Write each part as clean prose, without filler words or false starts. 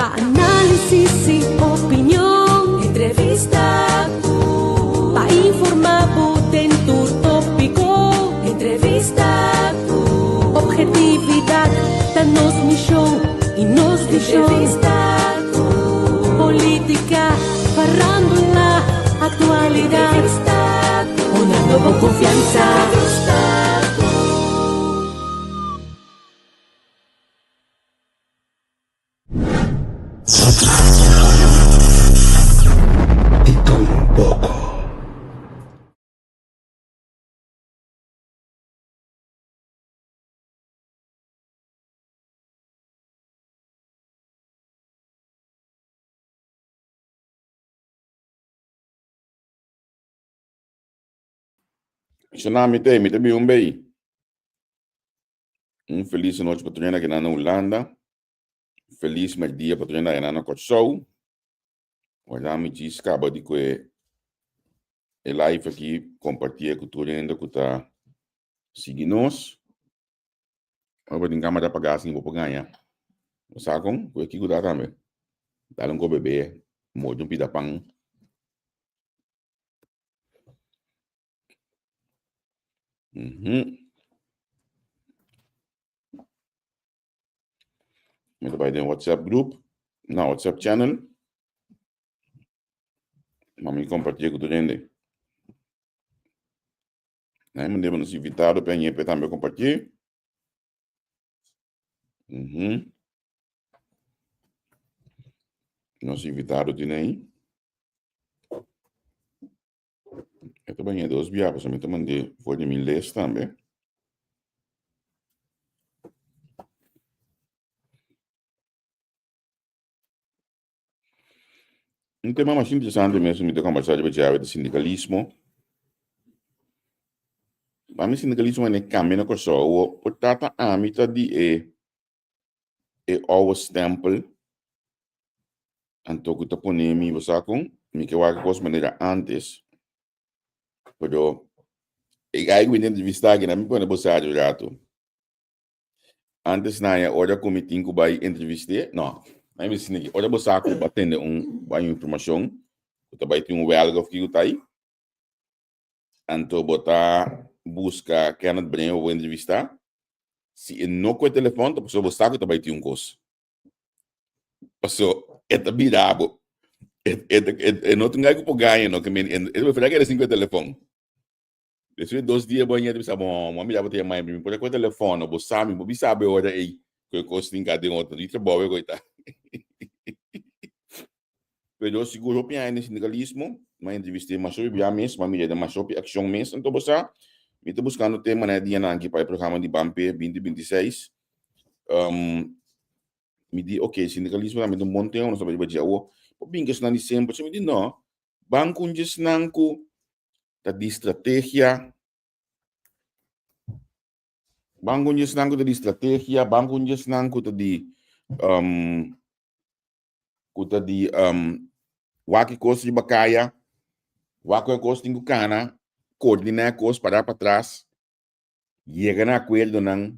Análisis y opinión, entrevista para informar dentro tópico, entrevista objetividad, danos misión y nos visión, política, farándula, actualidad, una nueva confianza. Xanamite, me também bem. Feliz noite para todos aqui na Holanda. Feliz dia para todos aqui na Kosovo. Olha, me diz que acaba de que é live aqui, compartilhar com todos ainda que está seguindo nós. Agora tem câmera para pagar assim, vou ganhar. Sabe como? Aqui que dá também. Dá um bebê, modo pida pão. Met bij de WhatsApp groep, na WhatsApp channel. Maar me compartilhar com todo mundo. Né, me devem nos invitar para a para também compartilhar. Nos invitaram de nem. Eu também é dois viagens, eu também mandei foi de mim ler também. Um tema mais interessante mesmo, me conversar de sindicalismo. Para mim, sindicalismo é caminho na Kosovo, portanto, a mita de o stempel, então que tá pondo me você com, me que vai com maneira antes, pero eu vou entrevistar aqui na me põe você de rato. Antes na hora comitim que vai entrevistar, não. Aí me ensina aqui, olha você com batendo vai informação, você vai ter welga que tá aí. Então botar busca Kenneth Breno ou entrevistar. Se não com o telefone, a pessoa você vai ter coisa. Passou, é birabo. Não tem nada que ganhar, não que ele vai falar que era 5 telefone. Depois 2 dias banho de bom, uma milha botar mais mim, por com o telefone, você sabe hora aí, que eu costo em cada outro, e trabalho coitado. Pero seguro que há sindicalismo, mas entrevistei mais sobre a mesma, mas milha mais sobre ação mesmo, então você me está buscando o tema né dia aqui para o programa de BAMPE 2026. Me diz, ok, sindicalismo também um bom tempo, nós sabemos que o bem que está sempre, você me diz não, banco de snanco, tá de estratégia, banco de snanco tá de estratégia, banco de snanco tá de waki costa de bacaia, waki costa de cana, coordenar costa para trás, chega na acordo não.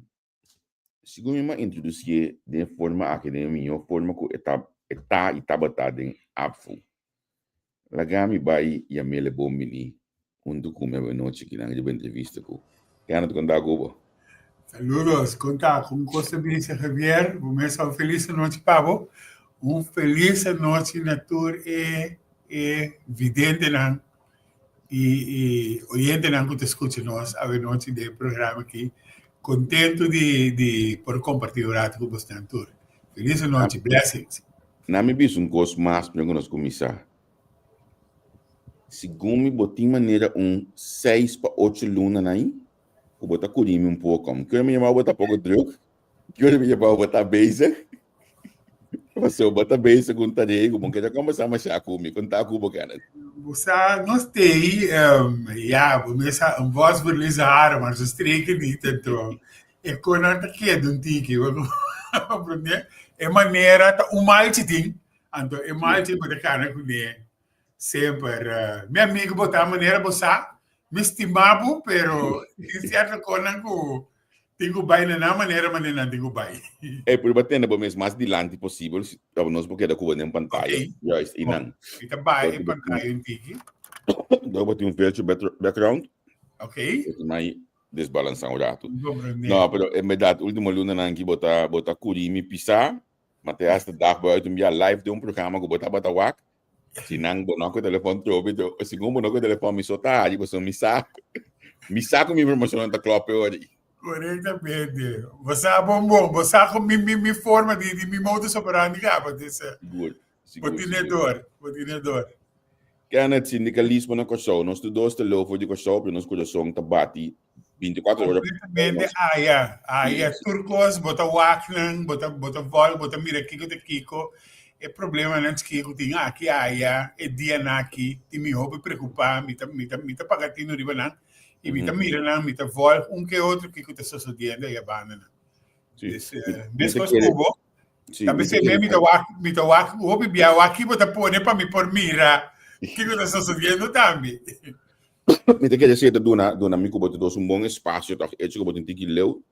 Segundo me introduzir de forma acadêmica, forma que está batada em AFU. Lagami vai e a mele bombini, documento noite que na entrevista com. Quero te contar com Saludos, contar com Costa Vinícius Javier, começa feliz noite Pablo, feliz noite na tour vidente não e oyente não que te escuta nós a noite de programa aqui. Contento de por compartilhar o rato com você na tour. Feliz noite, blessings. Na me bis gosto mais para nós começar. Segundo me botem maneira 6 para 8 luna aí, eu botar curime pouco, como que eu me chamava botar pouco truque, que eu me chamava botar base. Você bota base com tarefa, como que já começar a mexer comigo, contar com o bacana. Você não tem, começa voz verlizar, mas os três que dito então, é quando está quieto tique, é maneira tá mal te tem, então é mal te botar cara com ele, sempre, meu amigo botar maneira você me estimava, pero em certo coisa Tengo bay na maneira manena tengo bay. Por bater o mês mais dilante possível, para nós porque da Cuba nem pantalla. Okay. Just inang. Mita bay e pantalla yung tiki. Daí bater virtual background. Okay. Mas desbalançar o rato. Não, Não, pero é verdade, último luna na que botar curimi pisar, mas até esta dag buiten minha live de programa que botar wak. Se não botar com o telefone trobe, se não botar com o telefone me soltar, aí você me saca com minha informação da clope hoje. Corretamente. Você é bom. Você é com minha forma de mi modus operandi cá, Seguro. Patinador. Kaya na sindicalismo na Kosovo, nós estudamos o logo de Kosovo, nós coração tabati 24 horas. Completamente turcos, bota waknan, bota vol, bota mira kiko. O problema não é que eu tenho aqui é dia naqui, e me roupa preocupar, me tá pagatino riba não. E me tá mira me tá vol, que outro que está sucedendo e abandona. Mesmo como, também se me tá wak, roupa bia waki bota pôr para me por mira. Que está sucedendo também. Me te quer dizer que dona amigo botou bom espaço, tá? É que botou tiki leu,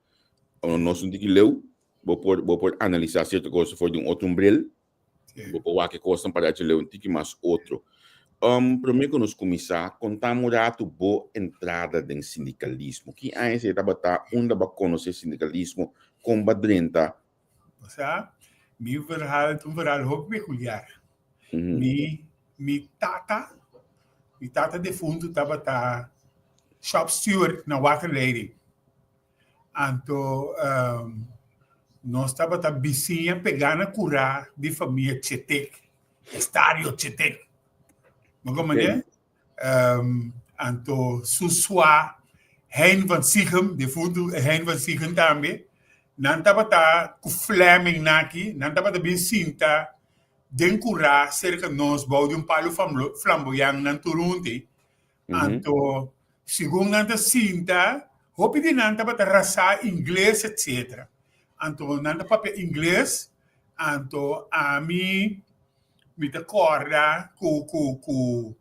ou nós tiki leu, vou por analisar certa coisa foi de outro umbrel, vou por que coisa para te leu tiki mais outro. Primeiro que nós começar contamos rato boa entrada do sindicalismo, que aí se tá botar onde vai conhecer sindicalismo com badrenta. Você, me verhaal muito peculiar. Mi tata defunto estava shop steward na water lady. Então, nós estava vizinha pegando curar de família Chetek, estádio Chetek. Mas como é? Então, Susua, Hein van Sichem, defunto Hein van Sichem também. Não estava com Fleming naqui, não estava vizinha den curar cerca nós bau de palo flamboyant nan turunti. Anto, segundo nanta cinta, hopi di nanta bata rasa inglês, etc. Anto, nanta papel inglês, anto, mi te corda ku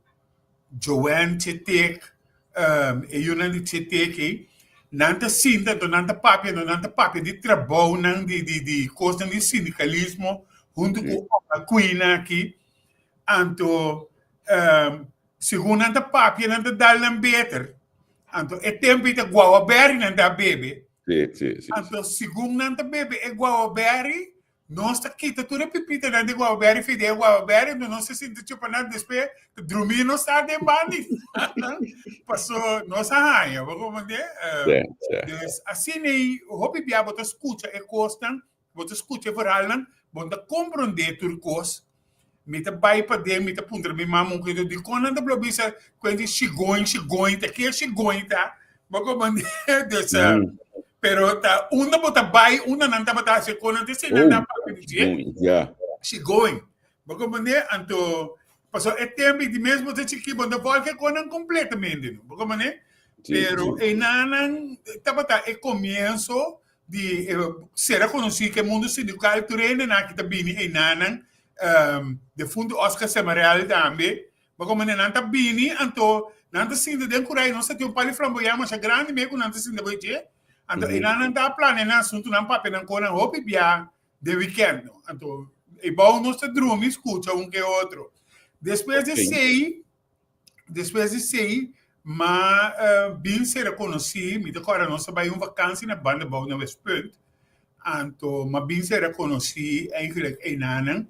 Joanne Chetek, e yun nan di Chetek, nanta cinta, nanta papel di trabalho nan di coisa di sindicalismo, junto com a Queen aqui, então, segundo a papi, não dá não better, então é tempo de guavaberry não dá bebê, então segundo não bebê é guavaberry, nós aqui tá tudo pipita não de guavaberry, fide guavaberry, não se sente tipo nada depois, dormir não está de bani, passou nossa rainha, vamos ver, assim aí, o hobby biá bota escuta é costan, bota escuta verhaal bonda compreender turcos, me tá bai para dentro, me tá punta, me mamão que eu digo, quando anda para bisa, quando chigoin, tá que chigoin tá, bago mande dessa, pero tá uma bota bai, uma não tá bota se quando anda se não dá para pedir, chigoin, bago mande anto, passou é tempo de mesmo te chiqui bonda volta quando completamente, bago mande, pero e nanan tá bota é começo de ser reconhecido que o mundo sindical turene na que também é nanan de fundo Oscar Semareal também mas como não tá bem então não tá sendo de curai não se tem um pali flamboyant mas é grande mesmo não tá sendo bem então e nanan tá plano na assunto não papel não com hope bia de weekend então e bom não se dorme escuta que outro depois de sei mas bem ser reconhecido, me decora nossa vai vacância na banda bom na Westpunt, então mas bem ser reconhecido eigenlijk é nanan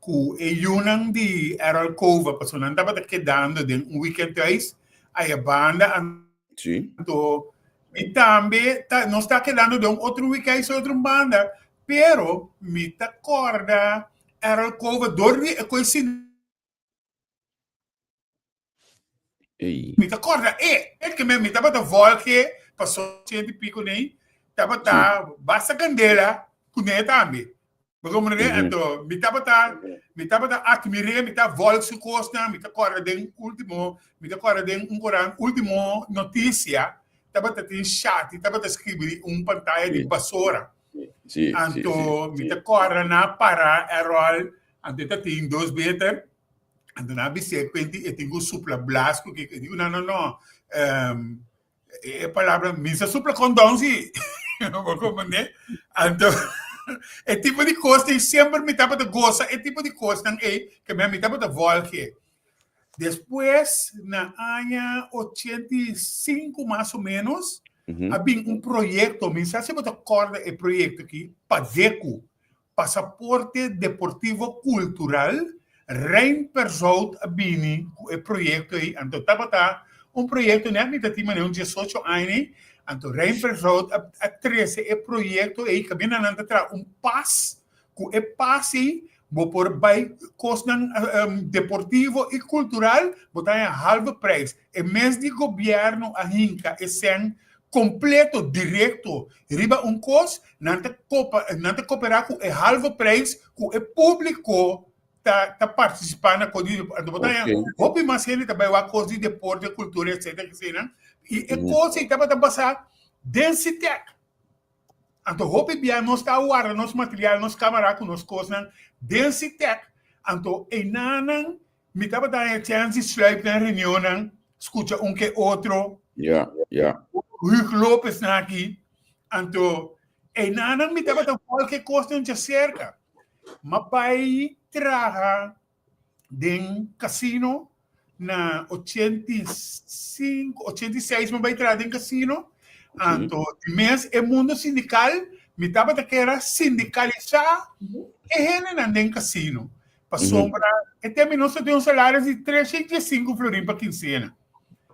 que é unang de Errol Cova, passou não estava quedando de weekend twice, aí a banda então e também não está quedando de outro weekend outra banda, pero me decorda Errol Cova dorme é coisa me acorda, é que me estava da volta que passou de pico nem, estava basta candela, com ele também. Mas como né, então, me estava admirar, me estava volta se costa, me acorda de último notícia, estava tem chat, estava escrever pantalla de basura. Então, me acorda na para Errol, então tem dois better. Então, na bicicleta, eu tenho supla blasco, que eu digo, não, é a palavra, minha supla condão, sim. Compreende? Então, é tipo de coisa que sempre me tava de goza, é tipo de coisa que me tava de volta. Depois, na ano 85, mais ou menos, havia projeto, me sabe se você acorda o projeto aqui, PADECO, Passaporte Deportivo Cultural, Rijnpersoud Abini, o projeto aí, então estava projeto, né, me tinha 18 anos, então Rijnpersoud a 13, o projeto aí, que vinha na pass, com o passe, vou por bij kosten deportivo e cultural, botar em halve prijs. E mês de governo a hinca é sem completo, direto, riba cost, não te cooperar com o halve prijs, com o público tá participando com isso, botar em hobby mas ele também vai coisa de deporte, cultura, etc. E a coisa que estava a passar densidade. Então, hope bem, nós está guardando nosso material, nosso camarada com nossas coisas, densidade. Então, enanan, me estava dando a chance de sluip na reunião, escuta que outro. Hugo Lopes na aqui. Então, enanan, me estava dando qualquer coisa de cerca. Mas vai trabalhar em casino na 85, 86, mas vai trabalhar em casino. Então, mês é mundo sindical, me estava que era sindicalizar e ele não tem casino. Para sombra, e terminou só tem um salário de 305 florins para quincena.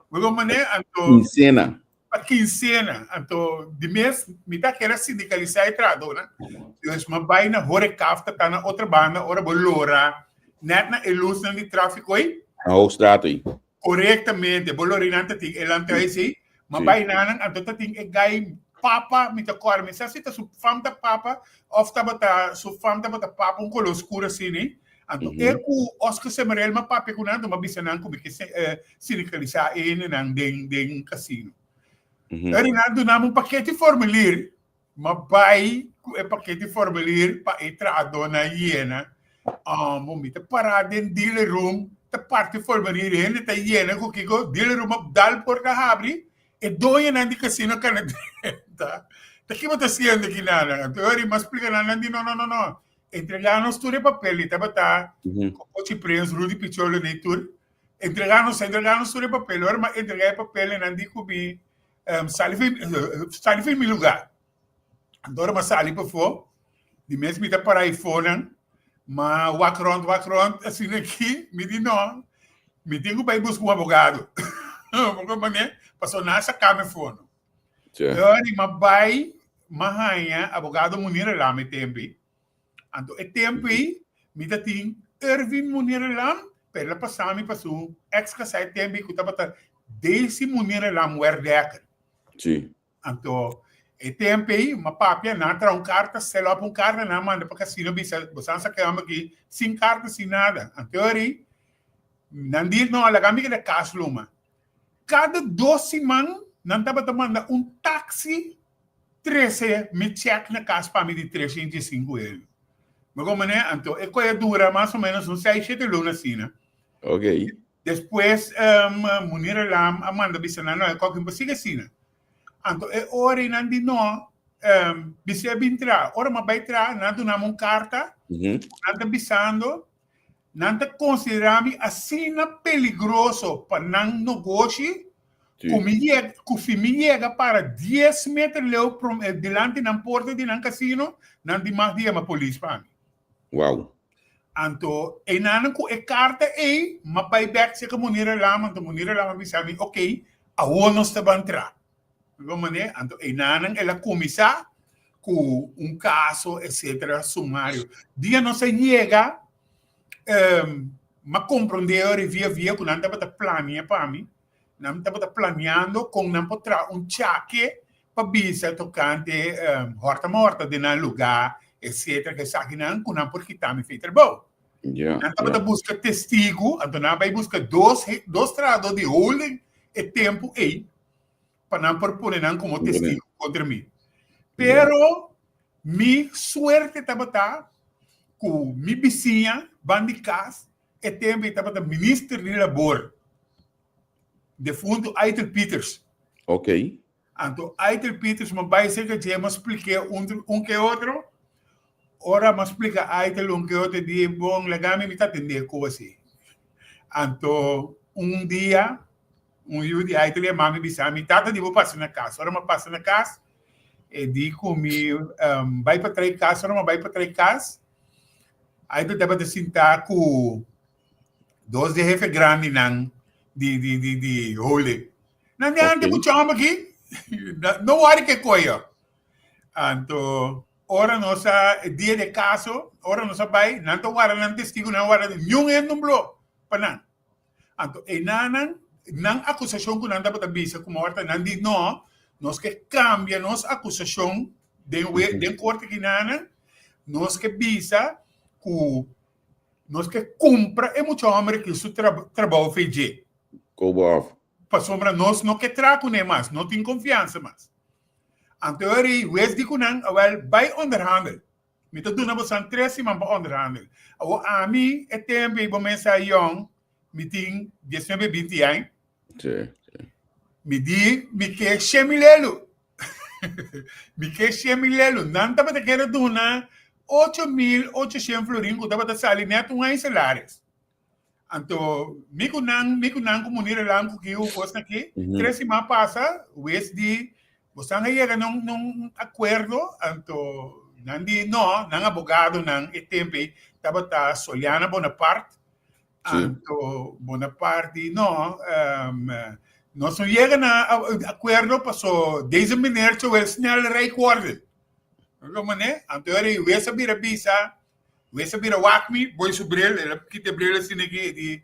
Vou maneira, então, quincena. Para quincena, então, de mês, me estava que era sindicalizar e trador, né? Então, vai na Horecafta, tá na outra banda, ora bolora, net na ilusão de tráfico aí. A Hoogstraat aí. Corretamente, bolorinante tem, elante aí sim. Mas vai nanan, então tem que gai papa, me tocou, me sabe se tá su fam da papa, of tá su fam da papa color escuro assim, né? Então eu Oscar Semerel ma papa com nada, mas bisanan com que sindicalizar ele nan den casino. Aí nada namo paquete formulário, mas vai o paquete formulário para entrar na hiena. Me tá parado em dealer room, tá parte formulário ele tá hiena com que go dealer room dal porta abre. E doia na di casino canadenta. Daqui você sendo aqui nada. Teoria, mas explica nada di no. Entregar-nos tudo papel, e tava como te preso, Rudy Picholo de tudo. Entregar-nos tudo papel, agora mas entregar papel e não di comi salve em meu lugar. Agora mas salve para fora. De mesmo me tá para iPhone, mas walk around assim aqui, me di não. Me tenho para ir buscar um advogado. Passou nessa câmera fone. Agora, mas vai, mahanya, advogado Munir Lam, tempo. Então, é tempo, me dá tem Erwin Munir Lam, pela passada, me passou, ex-casai tempo, que estava desse Munir Lam, werdecker. Sim. Então, é tempo, uma papia, não tra carta, se lá para carta, não manda para casino, você não sabe aqui, sem carta, sem nada. Então, não diz, não, ela gami que é caso, Luma. Cada 2 semanas, não estava tomando táxi, 13 me check na casa para mim de 305 euros. Mas como é, então, é coisa dura mais ou menos uns 6, 7 lunas assim, né? Ok. Depois, Munir Lam, Amanda Bissana, não é qualquer coisa assim, né? Então, é hora e não de não, você vai entrar, hora mas vai entrar, não damos carta, não está bisando, não está considerando assim peligroso para não negócio, que me chega para 10 metros delante da porta de um casino, não de mais dia a polícia para mim. Uau. Então, e não com a carta aí, mas vai back se que Munir Lam, então Munir Lam me sabe, ok, aonde nós estamos entrar. Então, e não ela começa com caso, etc., sumário. Dia não se chega, mas compreender via que não estava planeando para mim, não estava planeando com não poder cheque para bisa tocante morta de um lugar, etc., que sabe não com não porque está me feito bom. Não estava buscando testigo, então não vai buscar dois trados de holding e tempo aí para não propor como testigo contra mim. Pero mi suerte estava com mi vizinha, van de casa, e também estava ministro de labor, de fundo Eitel Peters. Ok. Anto, Aitel Peters, me parece que ya me expliqué un que otro. Ora me explica Aitel un que otro día, bon, la gami me está teniendo cosas. Anto, un día, un dia Aitel e mami bisa, mi tata di vou passar na casa. Ora me passa na casa, e digo mi, vai para trás casa, ora me vai para trás casa. Aitel deve de sentar com dois de jefe grande nang di hole. Nandiyan Okay. di mo chama aqui. No worry que coisa. Anto, ora nossa dia de caso, ora nossa pai, nanto wara nan testigo na wara yung en numblo panan. Anto enanan nang akusasyon ko nan dapat abisa como horta nandi no, nos que cambia nos akusasyon den korte kinanan, nos que bisa ku nos que cumpra e mucho hombre que su trabalho feije. Go off. Para sombra nós não que traco nem mais, não tem confiança mais. Anteori, wees die kunang, wel bij onderhandel. Met te doen hebben we 3 man bij onderhandel. Awo ami, het tempo, bij mensen jong, meeting, 19 jaar. Sí. Mi di, mi ke shemilelu. Mi ke shemilelu. Nanta ba te quero doen na 8.800 florin, que tava te sali net um salaris. Anto, mi kunang comunir lang que o costa aqui, 3 man passa, wees die você não chega num acordo, então, não abogado, não, e tempo, estava Soliana Bonaparte, então, Bonaparte, não, nós não chegamos a acordo, passou, deze meneer, zo wel snel rijk worden. Como, né? Então, eu ia saber a bisa, eu ia saber a wakmi, boi sobril, ele quita bril assim aqui, de,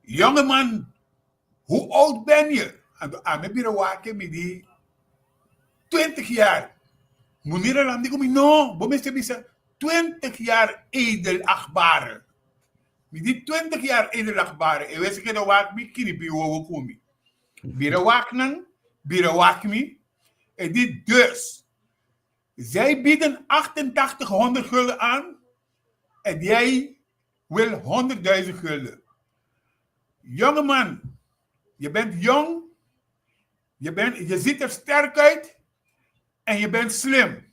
jonge man, hoe oud ben je? Então, a me bira wakmi, me di, 20 jaar. Meneer Alam, digo, no, bomeste bisa 20 jaar edelachtbare. Mi di 20 jaar edelachtbare. E wese que da wak mi kini pi wo kumi. Bira wak nan, bira wak mi. E dit dus. Zij bieden 8800 gulden aan. En jij wil 100.000 gulden. Jonge man, je bent jong. Je ziet er sterk uit. En je bent slim.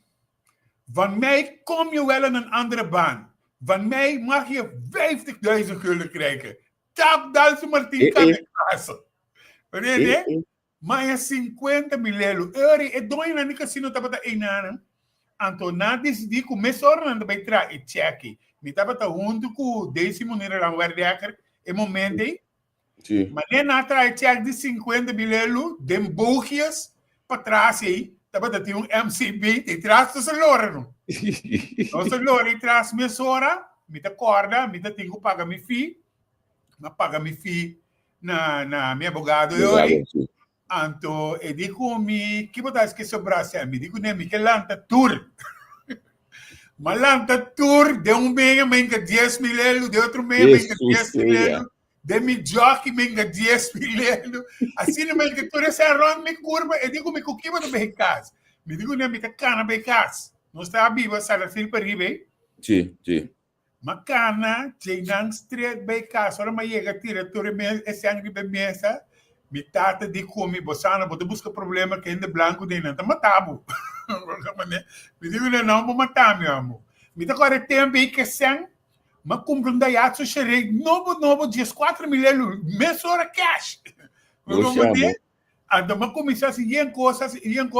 Van mij kom je wel in een andere baan. Van mij mag je 50.000 gulden krijgen. Tap dalse Martin kan ik passen. Maar je 50 miljoen euro. E doe je na niet casino tapata einanan. Anto na decidi começar a bij tra e check. Mi tapata junto com deze meneer lang werker. E momento. Sí. Maar na tra e check de 50 miljoen. Den boogjes. Para trás aí. Dapat tinha MCB, e traz to sa lora no. No sa lora, e traz minha sora, me corda, me tinha que pagar minha fee, paga minha fee na minha abogado hoje. Anto, e digo mi, que botas que sobrasse, me digo nem me que lanta tour. Malanta tour de meio menga 10 milhões, de outro meio menga 10 milhões. De mi jockey menga 10 milhões. Assim não menga tour essa ronda me curva, e digo me cuquiva do bem casa. Me digo nem me cana bem casa. Não está viva, sala fil para ribe. Sim, sim. Macana, treinan street bem casa. Ora me chega tira tour esse angry bem mesa. Mi tata di come bossana, bote busca problema que ainda branco de não tá matabo. Me digo não vou matar meu amor. Me tá agora tempo aí que sem ma comprando ya so xerei novo 4 milhões mês hora cash. Ando ma começar assim em coisas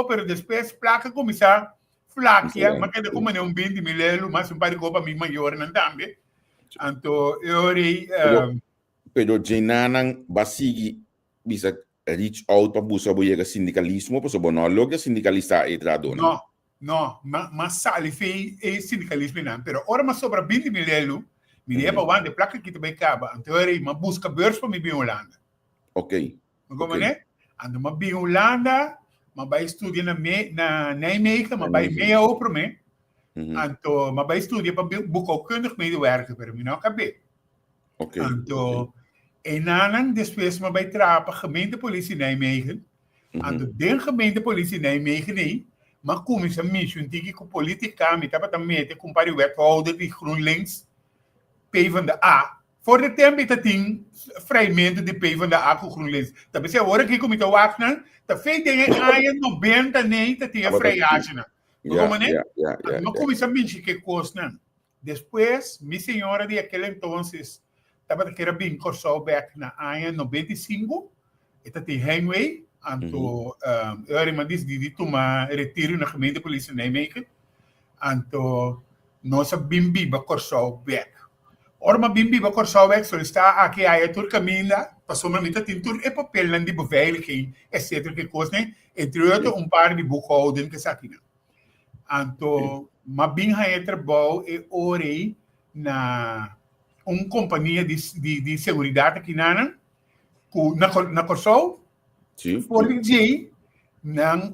pero depois placa começar flaquia, ma que como não 20 milhões, mas um par de copa mi maior não também. Anto eu pero Jenanan basigi bisa reach out para buscar boiega sindicalismo, para sobo no logo sindicalista e tradona. No, mas sali fei e sindicalismo não, pero ora mas sobra 20 milhões, me leva o de placa que também acaba, então eu ma busca beurs para me vir Holanda. Ok. Como né? Ando ma vir Holanda, ma vai estudar na Nijmegen, ma vai meia ou para mim. Então, ma vai estudar para boekhoudkundig medewerker, para mim não acabei. Ok. Então, en nanan depois ma vai trapa gemeentepolitie Nijmegen. Ando den gemeentepolitie Nijmegen nee, ma kom is een mission tiki com politica, me tapa também com pari wethouder de GroenLinks, P van de A, Voor de tempo dat ting vrijmento de P van de ACO GroenLinks. Dat betekent hoor ik met de wachten. Dat veel dingen aan je nog bent dan nee dat die vrijage na. No começa a mentir que costa. Depois, minha senhora de aquele entonces estava que era bem corso back na ano 95. Eta tem Heinway. Anto, eu era uma de tomar retiro na gemeente polícia Nijmegen. Anto, nossa bimbi ba corso back. Ora ma bimbi ba corso back solicitar aqui a tur caminha, passou uma mita tintur e papel na de beveiliging, etc. que costa, entre outros par de boekhouden que aqui. Anto, ma bem hai trabalho e orei na companhia de segurança aqui na Corso. Por dia, não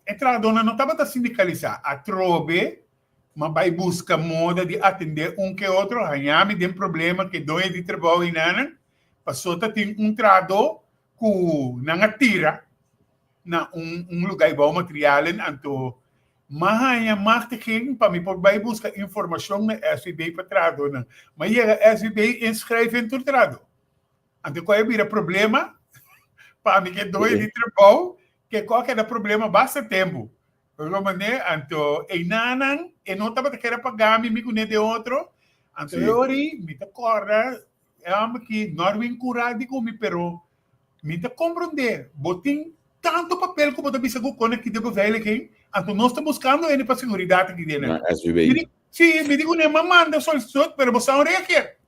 entrada não estava sindicalizar. A trobe, mas vai buscar moda de atender que outro. Hanhame tem problema que dois de trabalho e nana, passou a ter trado que não atira na lugar bom material, então mas marketing para mim por vai buscar informação na SVB para trado, não. Mas a SVB inscreve em tudo trado. Então qual é o problema? Para mim que dois de trabalho que qualquer problema basta tempo. Então e nanan e não estava querendo pagar me com de outro. Então eu me te corda que não me curar de como pero me te compreender. Botin tanto papel como da bisa com aqui de beveiliging. Então nós estamos buscando ele para segurança aqui dentro. Sim, me digo nem manda solicitud, pero você não requer.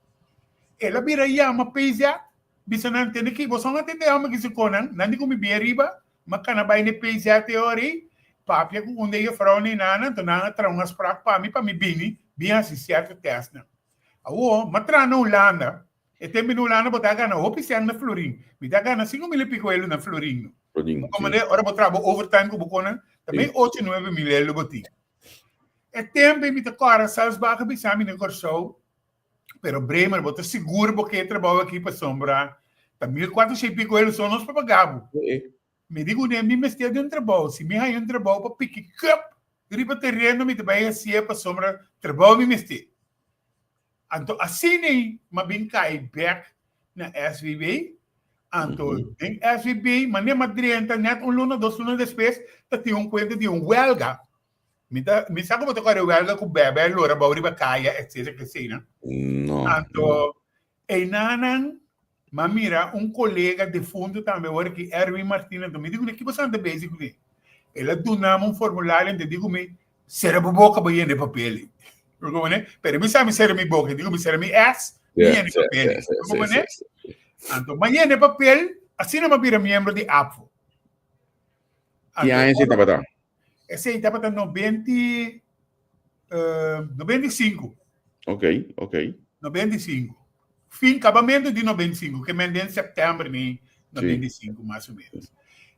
Ela vira uma peisa, bisa não entende que você não entende a que se conan, não digo me bem riba, mas cana vai ne peisa teoria, papia com onde eu frau nem nada, então não tra umas para mim bini, bem assim certo teste. Mas tra na Holanda, e tem na Holanda botar gana oficial na Florim, me dá gana 5.000 pico ele na Florim. Como de ora botar overtime com bocona, também 8-9 mil ele botar. É tempo me te cora Salzburg bisami no Corso, pero Bremer botar seguro porque trabalho aqui para sombra, tá 1.400 pico ele só nós para pagar. Me digo nem me mestre de trabalho, se me hai trabalho para pique cup, riba terreno me te vai assim para sombra trabalho me mestre. Então assim nem ma bin cai back na SVB. Então, em SVB, mas nem madrienta, net luna, 2 lunas depois, tem conta de huelga. Me sabe como é huelga com bebê, lora, bauriba, caia, etc. que sei, né? Não. Então, e nanan, mas mira, colega de fundo também, agora que Erwin Martínez, então, me digo, que você anda basic, né? Ela donava formulário, e digo-me, será boca, vai de papel. Como, né? Pero me sabe, será minha boca, digo-me, será minha ass, vai de papel. Como, né? Então, amanhã no papel, assim não vira membro de APFO. Que ano você estava lá? Esse estava em 95. Ok. 95. Fim, acabamento de 95, que me em setembro de 95, mais ou menos.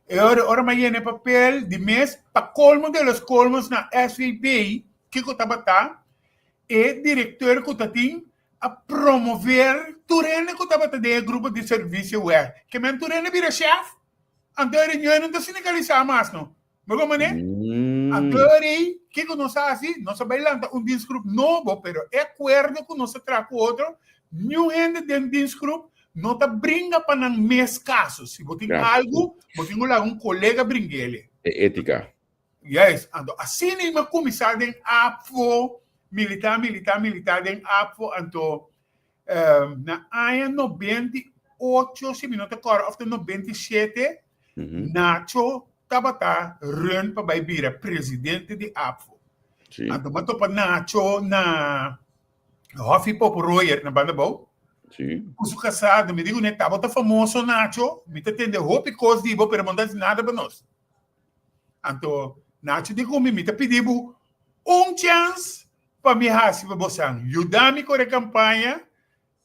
E agora amanhã no papel, de mês, para colmo de los colmos na SVB, que eu estava lá, e diretor que eu tinha a promover Turene que estava de grupo de serviço web. Que men Turene vira chefe. Anterior não está sindicalizado mais, não. Mas como é? Anterior, que nós fazemos? Nós bailamos disgrupo novo, pero é acordo que nós trazemos outro. New end de disgrupo, não está brinca para os meus casos. Se você tem algo, você tem lá colega brinquele. É ética. Yes. Então, assim é uma comissão de APFO, militar em APFO, então, na ano 98, se me não te acordo, ou 97, Nacho estava run para virar presidente de APFO. Então, mas para Nacho na Hofi Pop Royer, na banda boa. Cuso casado, me digo, né, estava famoso Nacho, me entende, roupa e coisa de boa, pero não dá nada para nós. Então, Nacho digo, me pediu chance para me fazer para você, ajudar-me com a campanha.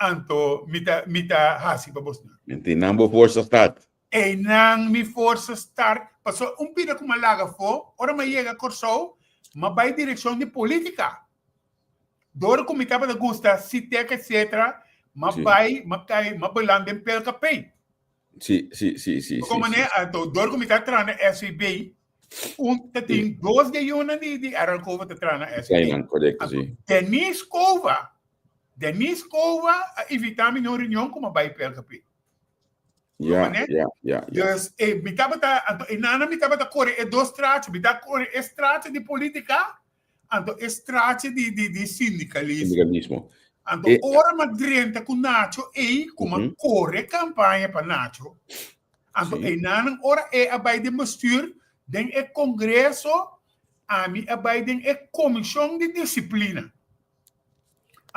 Então, mita hasi pa boss na. Não vou força start. E nang mi força start. Passou pina com malaga fo, ora maiega corso, mas vai direção de política. Doro como estava da gusta, se teca, etc. Mas vai, mas balando em pel capei. Sim. Como né, então, doro como está trana SVB, tem 2 de yuna de Aralcova está trana SVB. Correto, sim. Tenis Cova. Denis Kova, evitar uma reunião com uma bai PLKP. Ja. Dus me estava correr dois tratos, me estava correr estratégia de política, então estratégia de sindicalismo. Então, ora madrenta com Nacho e como corre campanha para Nacho. Então, ora é a de bestuur, den é congresso, a mim a den é comissão de disciplina.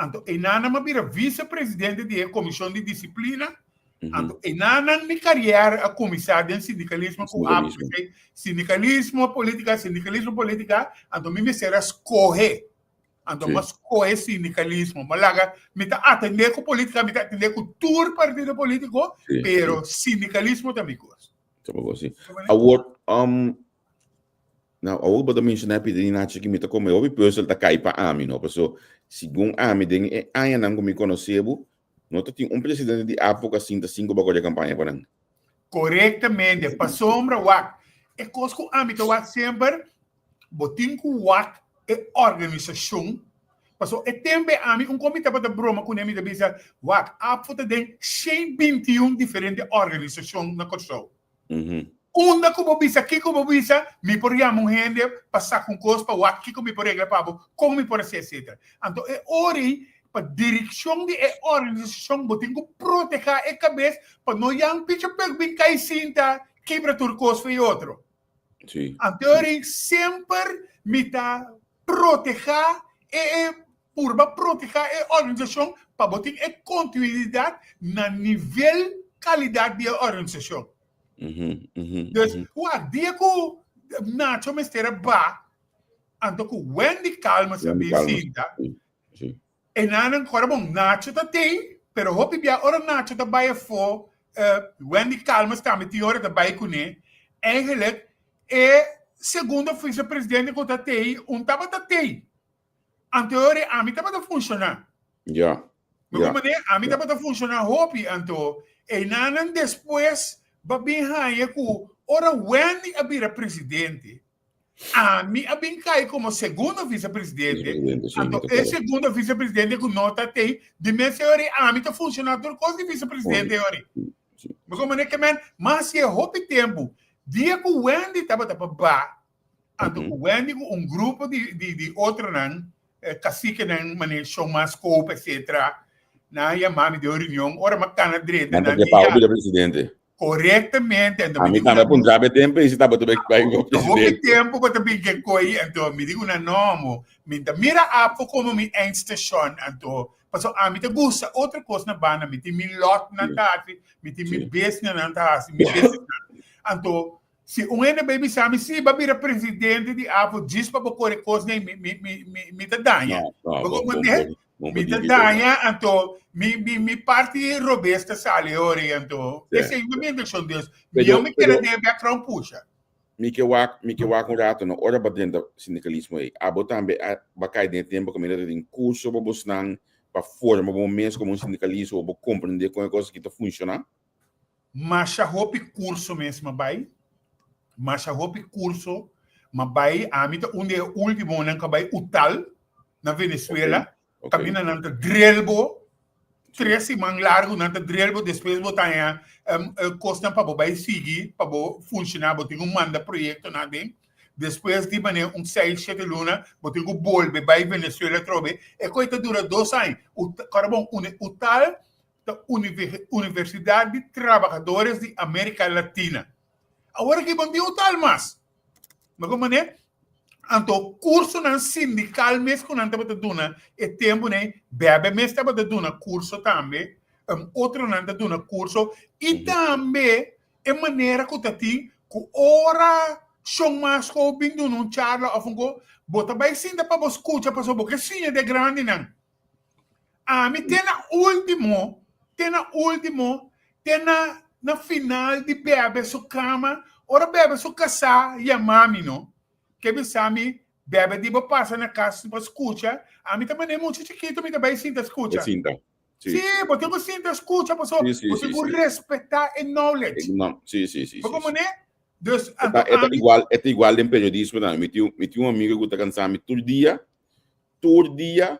Então, enana vira vice-presidente da comissão de disciplina. Então, enana minha carreira a comissário de sindicalismo com sindicalismo política, então me será escorrer. Então, mas escorrer sindicalismo, malaga, me tá atender com política, me tá atender com todo partido político, pero sindicalismo também gosta. Nou, ook bij de mensen heb je die naast je met komen op je puzzel te kijken aan me, no. Perso, segundo a me dingen, aan não como conhecebo, não tem presidente de época assim da 5 bagulho de campanha para não. Corretamente, para sombra wak. É coisa que a mim tá sempre, botin com wak é organização. Passou é também a mim comitê para broma com ele da bisa wak. A foto tem 121 diferentes organizações na construção. Onda como bisa, que como bisa, me poria um rende passar com coisa para o aqui como me poria para como me poria ser etc. Então é ori para direção de organização, botem que proteger a cabeça para não yang picha bem cai cinta quebra tudo coisa e outro. Sim. Então ori sempre me tá proteger purba proteger a organização para botem a continuidade na nível qualidade da organização. Dus wat die ko Nacho mestera ba anto ko Wendy Calma sa visita e nanan ko bom Nacho ta te pero hopi bia ora Nacho ta baie fo Wendy Calma sta met die ora ta baie kune eigenlijk segundo vice-presidente ko ta te taba ta te anteore a mi taba ta funcionar a mi taba ta funcionar hopi anto e nanan después babinha ku ora Wendy abira presidente a mim abin cai como segundo vice-presidente então é segundo vice-presidente que nota tem de mestre a mim tá funcionando coisa de vice-presidente ori mas como é que mas se houve tempo dia que Wendy tava ba então Wendy com grupo de outro não cacique não maneira show mais scope etc na ia mami de reunião ora macana direita na dia presidente. Corretamente. A mim também punjab tempo e se estava tudo bem com presidente. Tempo para também que coi, então me digo na nome, mira a como me enstation, então passou a mim te gosta outra coisa na banda, me tem lot na tati, me tem me best na tati, me best. Então se ene baby sabe se babira presidente de apo diz para correr coisa nem me te danha. Me te danha, então mi parte robusta sale ori então esse é o mesmo som Deus eu me quero ter background puxa me que wa com rato no ora batendo sindicalismo aí a botar ba cai dentro tempo como ele tem curso para buscar para forma bom mês como sindicalista ou compreender como é coisa que tá funcionar mas a roupa curso mesmo vai mas a roupa curso mas vai a mim onde é último não que vai utal na Venezuela caminha na Drelbo 3 semanas largo na Drelbo depois botar costa para vai seguir para funcionar botar manda projeto na dem depois de maneira 6-7 luna botar volve vai Venezuela trobe e coisa dura 2 anos o carbono o tal da Universidade de Trabalhadores de América Latina agora que bom o tal mas como né então curso na sindical mesmo quando estava dando e tempo né bebe mesmo estava dando curso também outro não está dando curso e também é maneira que tá tem que ora são mais que vindo num charla ou fungo bota bem sim dá para você escutar para porque sim é de grande não a mim tem na último na final de bebe sua cama ora bebe sua casa e a mami não que me bebe de passa na casa para escutar a mim também é muito chiquito me também sinta escuta sim porque eu sinto escuta pessoa você respeitar e knowledge sim como né dus é igual em periodismo não me tinha um amigo que tá cansado todo dia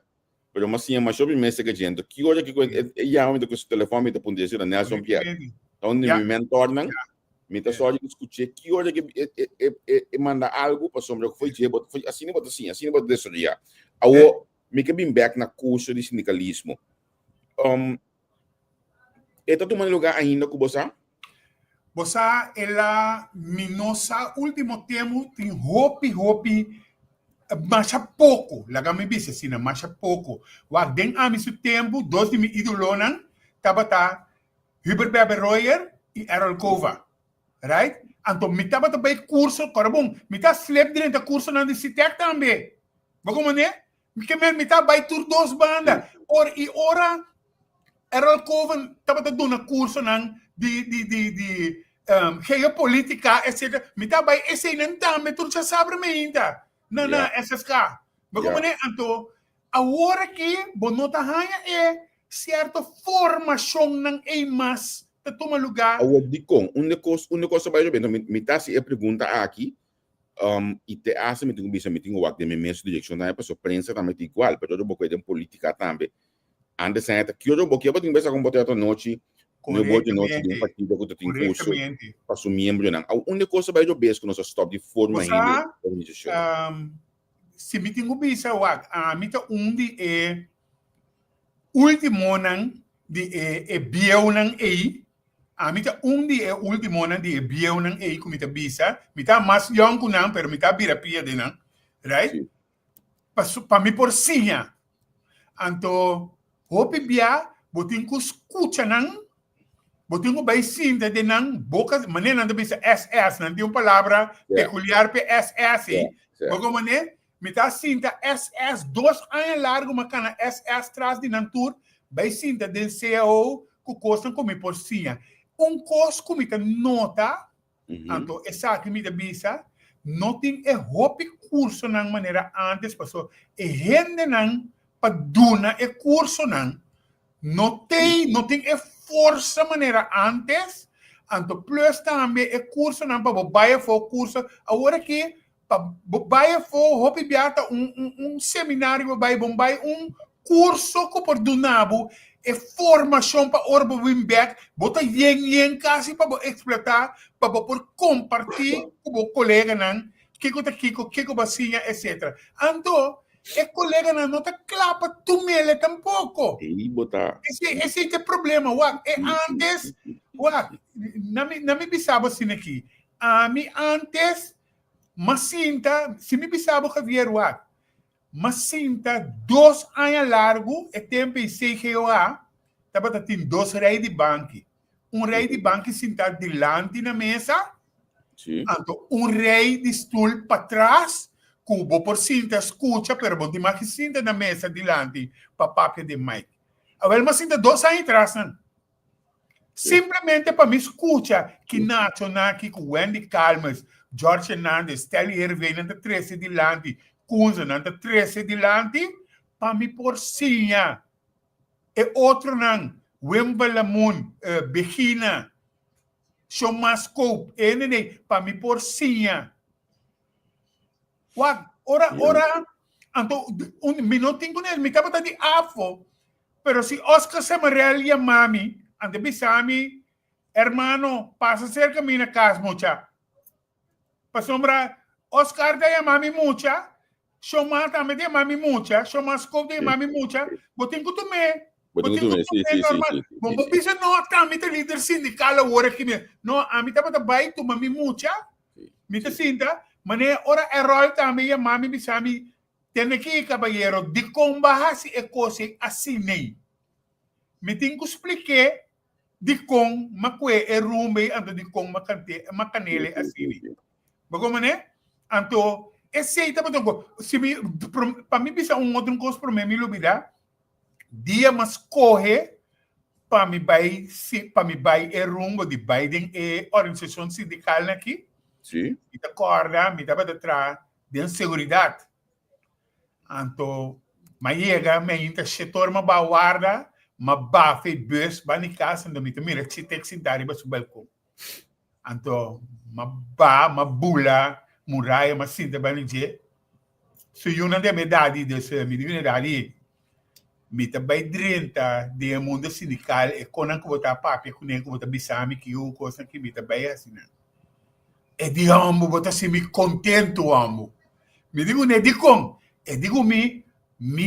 Pero mas sim, mas sobre mesa que gente, que hora que já onde com o telefone te pode dizer Nelson Pierre. Onde me mentor não, me tá só de escutar que hora que manda algo para sombra que foi assim não assim não desse dia. Ao me que bem back na curso de sindicalismo. Está tomando lugar ainda com você? Você ela minosa último tempo tem hopi marcha pouco, laga me bise sina marcha pouco. Wa den a misu tempo dos de mi idolonan tabata Hubert Beberoyer e Errol Kova. Right? Anto mi tabata bay curso, corabong, mi ta slep din ta curso na di sitek tambe. Bago mo ne? Mi kemen mi ta bay tur dos banda. Or i ora Errol Kova tabata do na curso nang di geopolitica, etc. Mi ta bay esse nan tambe tur sa sabre me inta. Na SSK. Bago mo ne? Anto, agora que bonota hanya certa formação ng EMAS para tomar lugar. O dicom, uma coisa vai bem, me tá se pergunta aqui, e te acha me tenho bisa me tenho o de me mesmo direção na época, prensa também igual, pero eu vou cuidar de política também. Antes ainda que eu vou que eu tenho bisa com botar a noite, no vou de noite de partido que eu tenho curso, para ser membro não. A única coisa vai eu ver que nós stop de forma ainda organização. Se me tenho bisa a mita undi último nang di bieu nang mita undi último nang di bieu nang kumita bisa mita mas young kunang pero mita bira pia de nang right pa mi porsinha anto hopi bia botin ko escucha nang botin ko baisinta de nang boca maneira nang bisa SS nang di palavra peculiar pe SS bogo mané mita sinta SS 2 anos largo macana SS traz de nantur vai sinta den CEO ku costa como porcinha costo comita nota anto essa que me bisa não tem hopi curso nang maneira antes passou rende nang paduna curso nang não tem força maneira antes anto plus também curso nang para baia for curso agora que vai hopi biata seminário vai bombai curso que por dunabo formação para orbo wimback bota yen kasi para explotar para por compartilhar com o colega nan kiko basinha etc. Ando colega nan não tá clapa tu mele tampouco esse é o problema antes na me bisaba assim aqui antes Masinta, se me bisabo Javier Masinta, 2 anos largo, tempo em CGOA, estava tendo 2 reis de banco. Rei de banco sentado delante na mesa, então, rei de stool para trás, cubo por cinta, escuta, pero bom demais que sinta na mesa delante, papapia de Mike. Agora, Masinta, 2 anos atrás, não? Simplesmente para me escutar que Nacho Naki, Wendy Calmas, George Hernandez, Steli Hervé, nanta 13 dilante, Kunza, nanta 13 dilante, para me porcinha. E outro não, Wemba Lamun, Begina, Shomascope, para me porcinha. Ora, então, minutinho com ele, me estava de afo, pero si Oscar Samarel e a mami, ante bisami, hermano, pasa cerca de minha casa, mucha. Pasombra, Oscar de mami mucha, Shoma também de mami mucha, Shoma Skov de mami mucha, botin ko tume. Botin ko tume normal. Bom, bisa no também te líder sindical agora que no, a mim tava bai tu mami mucha. Mita sinta, mane ora errol também a mami bisami, tem aqui caballero, de combaha si ekose assim. Me tem que explicar de como makwe rumbe ando de como macanele assim. Bago né? Anto esse tá botando se me para mim bisa outro coisa para mim lubida dia mas corre para me vai rumbo de Biden organização sindical aqui. Sim. Me tá corda, me tá para trás de segurança. Anto mas chega me inta setor ma bawarda mabafe bus bani casa ndo mito mira chitex dari ba balcão anto mabula muraya masinta bani je so yuna de medadi de se mi divine dali mita by 30 de mundo sindical e konan ko bota papi kunen ko bota bisami ki o coisa que mita by assim. E di amo bota se me contento amo. Me digo ne di com, e digo mi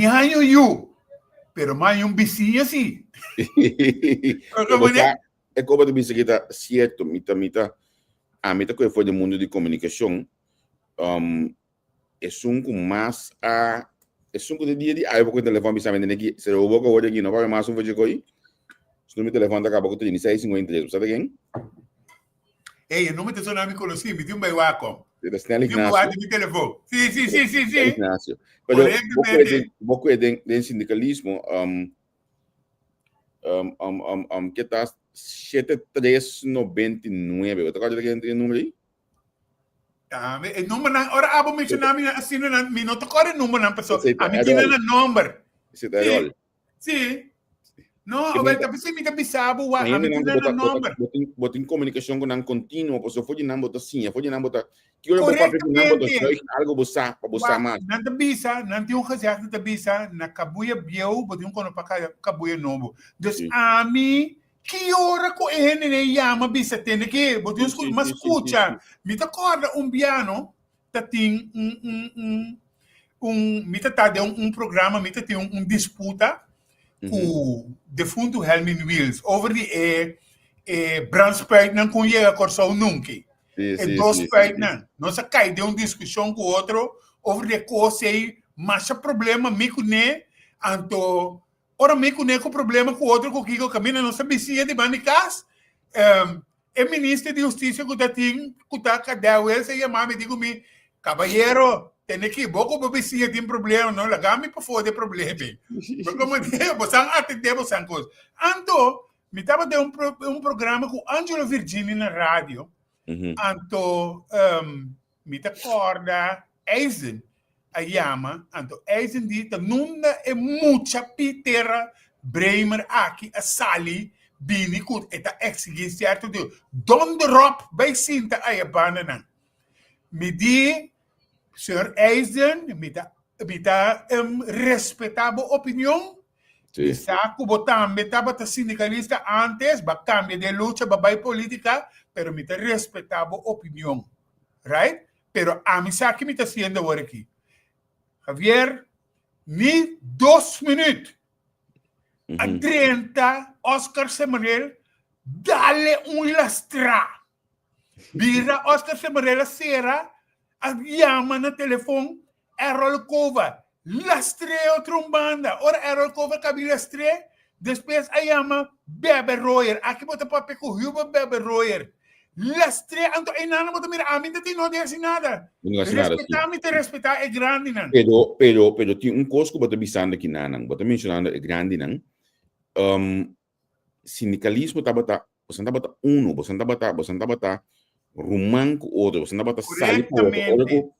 hanyo you, pero mai um vizinho assim. É como tu disse que tá certo, mita a mita que foi do mundo de comunicação, é com mais a é com de dia de aí vou telefone bisame de aqui, se eu vou com o aqui não vai mais um vídeo aí. Se não me telefone acaba com tu ni 653, sabe quem? Ei, não me te sonami conheci, me deu um baiuaco. É Snell Me deu um Ignacio. de telefone. Sim. Ignacio. Pero pouco de sindicalismo, que tá 7399. Você pode ter aquele número aí? Número na ora abo mencionar assim na minuto core número na pessoa. A mim tinha na number. Esse é rol. Sim. Não, agora tá pensando me bisabo a mim tinha na number. Botin comunicação com contínuo, porque foi não botar sim, foi não botar. Que eu vou papel não botar algo para buscar mais. Não te bisa, não tem gezegd não te bisa na kabuya bieu, botin kono para kabuya novo. Dus a mim que hora com ele ne yama bisa tende que botin mas escuta, me tá corda piano, tá tem me tá de programa, me tá tem disputa com defunto Helmin Wills over die Brandspeit não conhece a corção nunca. E dois peitos não se cai de discussão com o outro over de coisa aí, mas o problema me conhece, então ora me conhece com problema com o outro com que caminha não sabe se é de manicas. É ministro de justiça que tá tem que tá cada vez aí a mãe digo me caballero tem que pouco para se tem problema não lagami para fora de problema porque como você atender você coisa então me tava de programa com Angelo Virginia na rádio então me te acorda Eisen a chama então Eisen dita nunda é muita pitera Bremer aqui a Sally bini kut eta exigir certo de donderop bij sinta a banana me di Sr. Eisen, me dá respeitável opinião. Sí. Saco botar, me estava sindicalista antes, ba cambia de luta, ba política, pero me dá respeitável opinião, right? Pero a mim sabe me está sendo agora aqui. Javier, ni 2 minutos. A 30, Oscar Semanel, dale lastra. Vira Oscar Semanel será a chama no telefone, Errol Cova, lastreo trombanda. Ora Errol Cova cabe lastre, depois a chama Bebe Royer. Aqui bota papel com Hugo Bebe Royer. Lastre, então e nada bota mira, a mim não tem nada. Respeitar, me te respeitar é grande não. Pero tem coisa que bota bisando aqui não, bota mencionando é grande não. Sindicalismo tá bota, você tá bota você tá bota rumang com outro, você não bota sair com outro,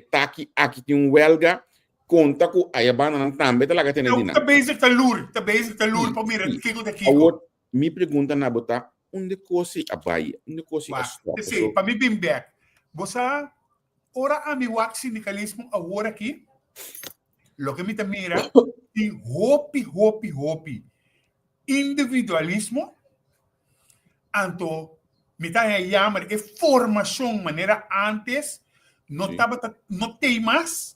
tá aqui tem huelga, conta com a Yabana não também tá lá que tem dinheiro. Tá basic tá lur para mira que eu daqui. Me pergunta na botar onde coisa a Bahia, onde coisa a stop. Sim, para mim bem back. Você ora a mi wax sindicalismo agora aqui. Lo que me te mira, tem hopi individualismo. Anto, me tá chamando de formação maneira antes, não tem mais.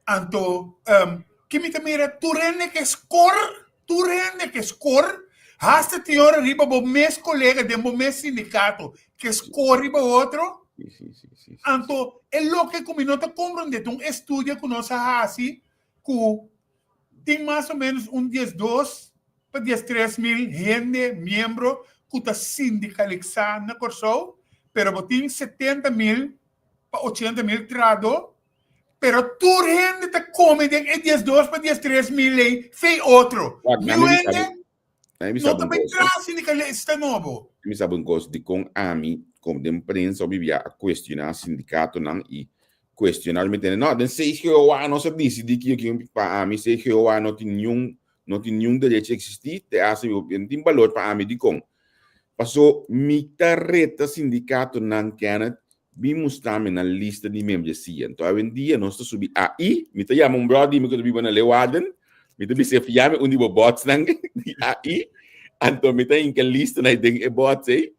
Anto, que me mira, tu rende que score, hasta te hora riba bo mes colega de bo mes sindicato, que score riba outro. Sim. Anto, é lo que como não te compreende, um estudo que nós assim, que tem mais ou menos 12 para 13 mil gente, membro, que está sindicalizado na Corsol, pero botin 70 mil para 80 mil trado, pero tu gente está comendo em 12 para 13 mil aí, fez outro. E o gente não também traz sindicalista novo. Me sabe coisa de com a mim, como de imprensa, vivia a questionar sindicato não e questionar me tem, não, den sei que eu não se disse de que para a mim sei que eu não tem nenhum direito a existir, te hace tem valor para a mim de com. Passou mita reta sindicato não quer vimos também na lista de membros de CIA. Então, hoje em dia, nós estamos subindo AI, me está chamando um brother, me está vindo na Leeuwarden, me está se fiame onde o bots não de AI, então me está em que lista na tem bots aí,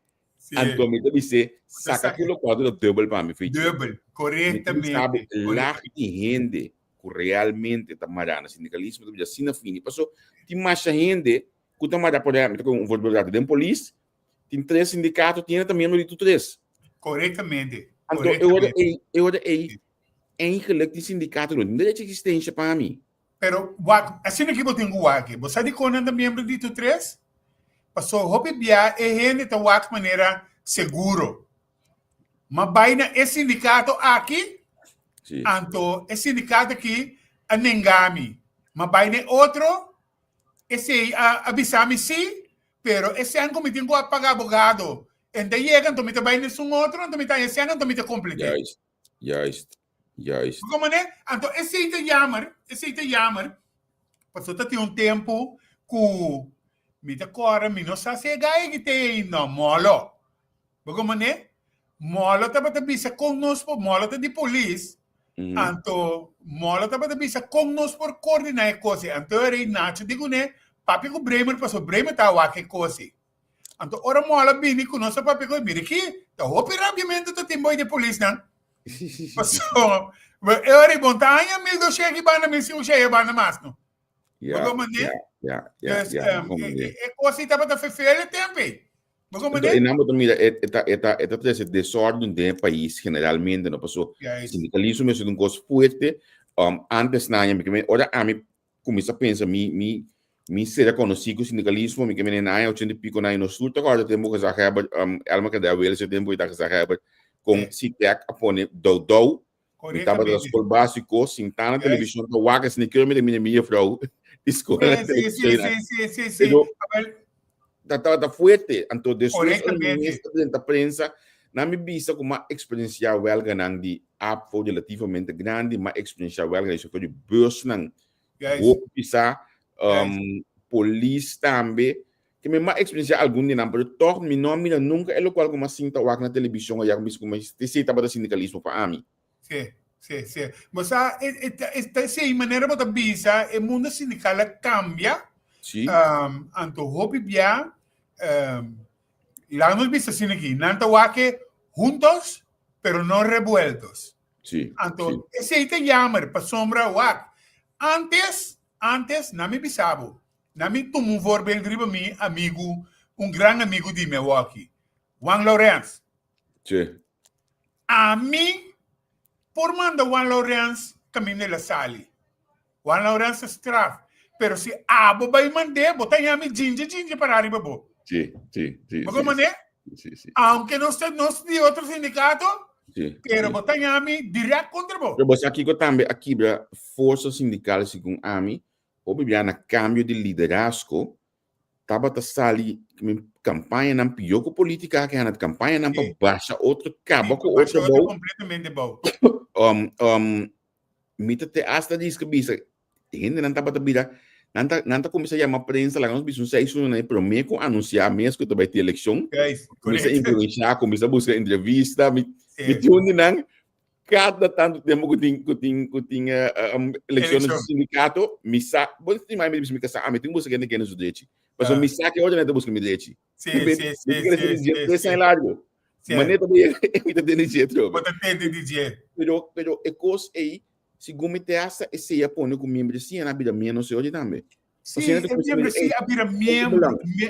então me está se saca aquilo quadro double para mim, Double, corretamente. Sabe lá de gente que realmente está marando sindicalismo, está assim na fim, passou tem mais gente que está marando por exemplo, com um advogado de polícia, tem 3 sindicatos, tem também no dito 3. Corretamente. Então, eu eigenlijk die sindicaten não tem existência para mim. Pero, assim que eu tenho aqui, você sabe quando anda membro dito 3? Passou, hope bia, gente tá de maneira seguro. Mas vai na esse sindicato aqui, Sim. então, esse sindicato aqui, a Nengami. Mas vai na outro, esse avisame sim, pero esse ano como tenho que pagar abogado. Então, chega, então, vai nesse outro, então, esse ano, então, complicado. Juist. Como né? Então, esse é jammer, passou tem um tempo que me decora, me não sabe se gai que tem não molo. Como né? Molo tá para bisa conosco, molo tá de polícia. Então, molo tá para bisa conosco por coordenar a coisa. Então, era nacho digo né, papi com Bremer passou Bremer tá lá que coisa. Então, ora molo bini conosco papi com mira aqui, tá obviamente tá tem boi de polícia não. Passou, eu era montanha, me do chegue bana me se o chegue bana mais não. Como né? É coisa que tá para fefer tempo. Como né? E não mira, esse desordem do país generalmente não passou. Sindicalismo é uma coisa forte. Antes na minha, ora a mim começa a pensar me ser conhecido sindicalismo, me que me na 80 pico na no sul, agora temos que já have alma que dá esse tempo e tá já have com CITEC a pôr do estava da escola básica, sentar na televisão, da waga, se nem quero me minha frau, escola. Sim. Tá forte, então depois da prensa, na minha vista como uma experiência belga não de apo relativamente grande, uma experiência belga isso foi de bus não, vou pisar, polícia também, que me uma experiência algum dia não, mas toch me não mira nunca é o qual como assim tá waga na televisão, já como se estava da sindicalismo para mim. Sim. Mas essa maneira de pensar, o mundo sindical cambia. Sim. Então, hope bia, lá nos vista assim aqui, não tá que juntos, pero no revueltos. Sim. Então, esse aí te chama para sombra wak. Antes, não me bisabo. Não me tomo um vorbel de meu amigo, grande amigo de Milwaukee, Juan Lawrence. Sim. A mim, por manda Juan Lawrence caminho de la sali. Juan Lawrence estraf. Pero se abo vai mandar, botar em ami ginger para arriba bo. Sim. Como né? Sim. Aunque nós de outro sindicato, pero botar em ami direto contra bo. Mas aqui que também aqui a força sindical segundo ami, obviamente na cambio de liderazgo, tava tá sali campanha não pior que política que na campanha não para baixa outro cabo com outro bo. Completamente bo. Mita te hasta diz que bisa gente não tava bira não tá começar a chamar prensa lá nós bicho sei isso não é prometo anunciar mesmo que vai ter eleição começa a influenciar começa a buscar entrevista me onde não cada tanto tempo que tinha eleições do sindicato me sa bom tem mais me casar a me tem busca quem nos direito mas o me sa que hoje não busca me direito sim é largo maneira também é de jeito pero é coisa aí segundo me essa esse ia pôr com membro assim na vida menos hoje também sim membro assim a vida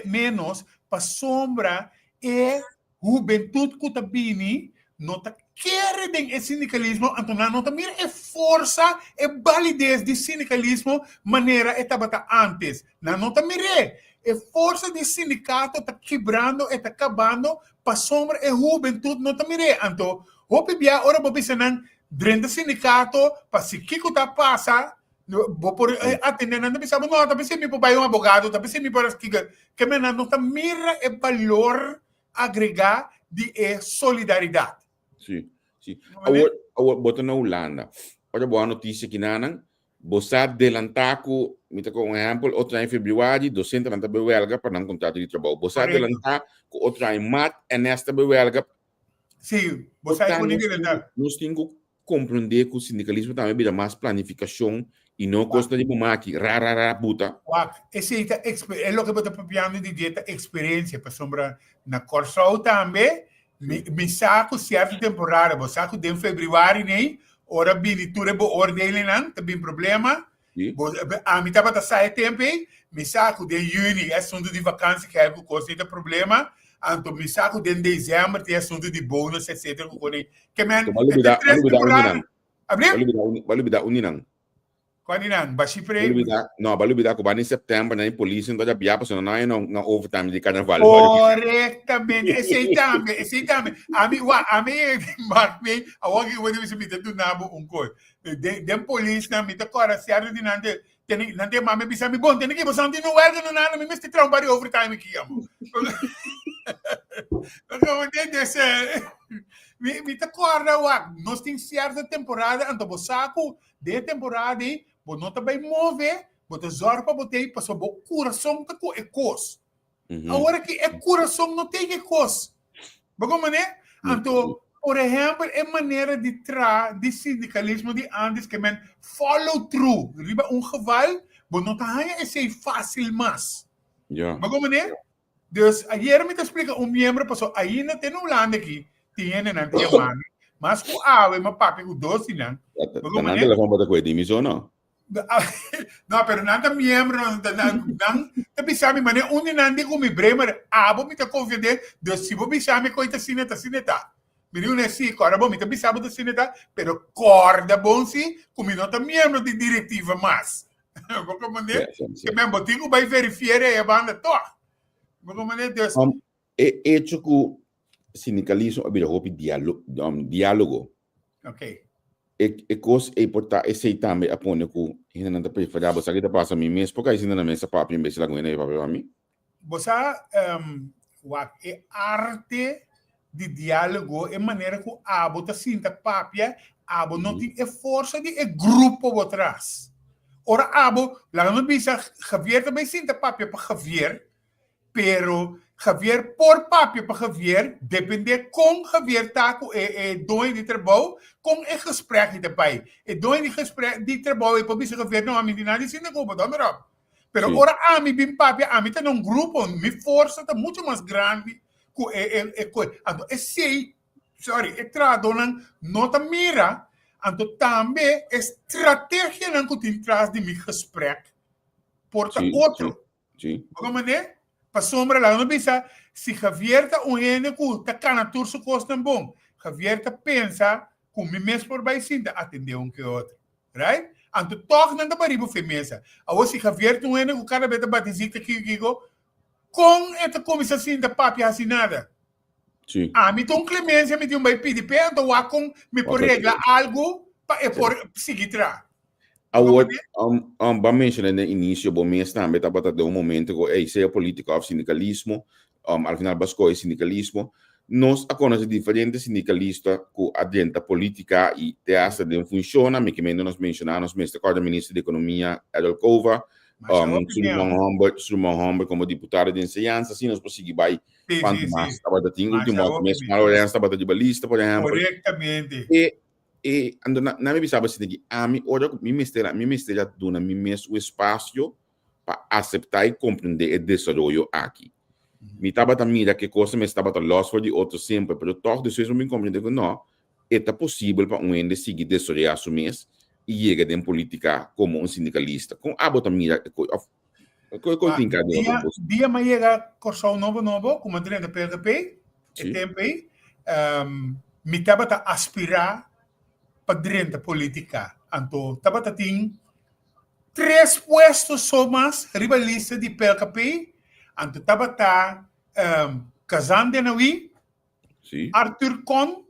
menos para sombra é juventude que tá bini não tá querem esse sindicalismo então não tá mira é força é validez de sindicalismo maneira estava antes não tá mira é força de sindicato tá quebrando está acabando para sombra é juventude não tá mira então hope bia ora bobi senan dentro do sindicato, para se Kiko tá passa, vou por atender, não pensava, não, tá pensando me para um advogado, tá pensando me para que me não tá mira é valor agregar de solidariedade. Sim. Agora bota na Holanda. Olha boa notícia que não, você adelantar com, me tá com um exemplo, outra em fevereiro, 230 belga para não contrato de trabalho. Você adelantar com outra em março, e nesta belga Sim, você aí com ninguém tá. Nós temos que compreender que o sindicalismo também vira mais planificação e não custa de bumaki, rarara, puta. Esse é o que eu estou propriando de dieta experiência para sombra na Corsol também. Me saco certa temporada, vou saco de fevereiro nem ora binitura bo ordem não, tem problema. A mim tava sai tempo, me saco de junho é assunto de vacância que é com coisa de problema. Então me saco de dezembro tem assunto de bônus etc que man três temporadas. Balubida uninang. Quando não, bashipre. Balubida ko ba em setembro na polícia não já biapa so na overtime de carnaval. Corretamente. Esse também. A mim marque, a hora que eu vou me do nabo coisa. De polícia na mita cora certo de não tem mame bisa me bom, tem que você não tem no no nada, me mesti trabalho overtime aqui, amo. Como tem desse me tá corda nós tem certa temporada, então você saco de temporada aí, você não tá bem mover, você zorpa botei passou bo coração tá com ecos. Agora que é coração não tem ecos. Como né? Então, por exemplo, é maneira de de sindicalismo de antes que men follow through, riba geval, você não tá esse fácil mas. Como né? Dus ayer me te explica membro passou aí na tem Holanda aqui, tinha na tem mami. Mas o ave, meu papi, o doce, não. Não é telefone para coisa de emissão, não? Não, pero nada membro, não, tapi sabe, mané, onde não tem como bremer, abo me te convidar, se você sabe coisa sineta. Me não é assim, agora bom, me te sabe da sineta, pero corda bom se, como não tá membro de diretiva mais. Qualquer maneira, que mesmo botigo vai verificar a banda toda. Qualquer maneira, Deus. É que sindicalismo é diálogo. Ok. E coisa é importante, esse também aponta que ainda não está preparado, você que passa a mim mesmo, porque ainda não é papo, em vez de lá com ele, para mim. Você, é arte de diálogo, é maneira que a bota sinta papia, a não tem força de grupo por trás. Ora, abo, lá não bisa, Javier também sinta papia para Javier, pero Javier por papia para Javier, depende com Javier tá com dono de trabalho, com gesprek daarbij. Dono de gesprek de trabalho, e para bisa Javier não a mim nada de sinta como dá melhor. Pero ora a mim bem papia, a mim tá num grupo, me força tá muito mais grande que sei, sorry, tradonan nota mira, então também estratégia não que tem traz de meu gesprek porta outro. Como né? Para sombra lá não pensa se Javier está ene que tá cana turso costa bom. Javier tá pensa com mim mesmo por baixinha atender que outro, right? Então toque não tá para femesa. Agora se Javier tá ene que o cara beta batizita que com esta comissão assim da papi assinada. Sim. Me tem clemência, me tem vai pedir perdão, com me por regla algo para por seguir tra. Agora, vamos mencionar no início, bom mês também tá batendo um momento que seja política ou sindicalismo, al final basco é sindicalismo. Nós conhecemos diferentes sindicalistas que adianta política e te hace de funciona, me que nós mencionamos, mestre da ministra de Economia, Edelkova, Suleiman Humber como deputado de enseñanza, assim nós conseguimos vai quanto mais estava da tinha último mês mal estava de balista por exemplo. Corretamente. E ando na me bisaba assim que a mim ora me mistério dona me mesmo o espaço para aceitar e compreender o desenvolvimento aqui. Me estava também que coisa me estava lost for de outro sempre, pero toque de isso me compreender que não é possível para ende seguir desenvolver su mês e chega em política como sindicalista. Com a bota mira dia mais chega corso novo como treino da PRP, e tempo aí, me estava a aspirar para dentro da política. Então, estava a ter 3 puestos só mais rivalista de PRP, então estava a Kazan Denawi, Arthur Con,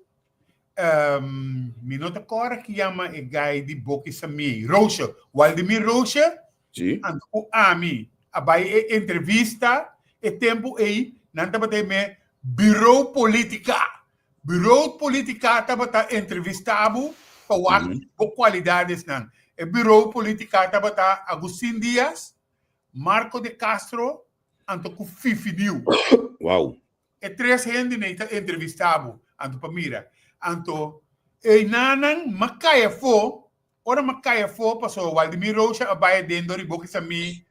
minuto agora que chama o guy de Boki Sami, Rocha, Waldemir Rocha, o Ami, a vai entrevista, e tempo aí, não estava a Bureau Política estava a entrevistado para qualidades não. O Bureau Política estava a Agustín Díaz, Marco de Castro, anto com Fifi New. Uau. E 3 gente entrevistado. Anto pamira. Anto, nanang makaya fo, ora makaya fo, paso Waldemiro siya abaya din, dori boki sa mi,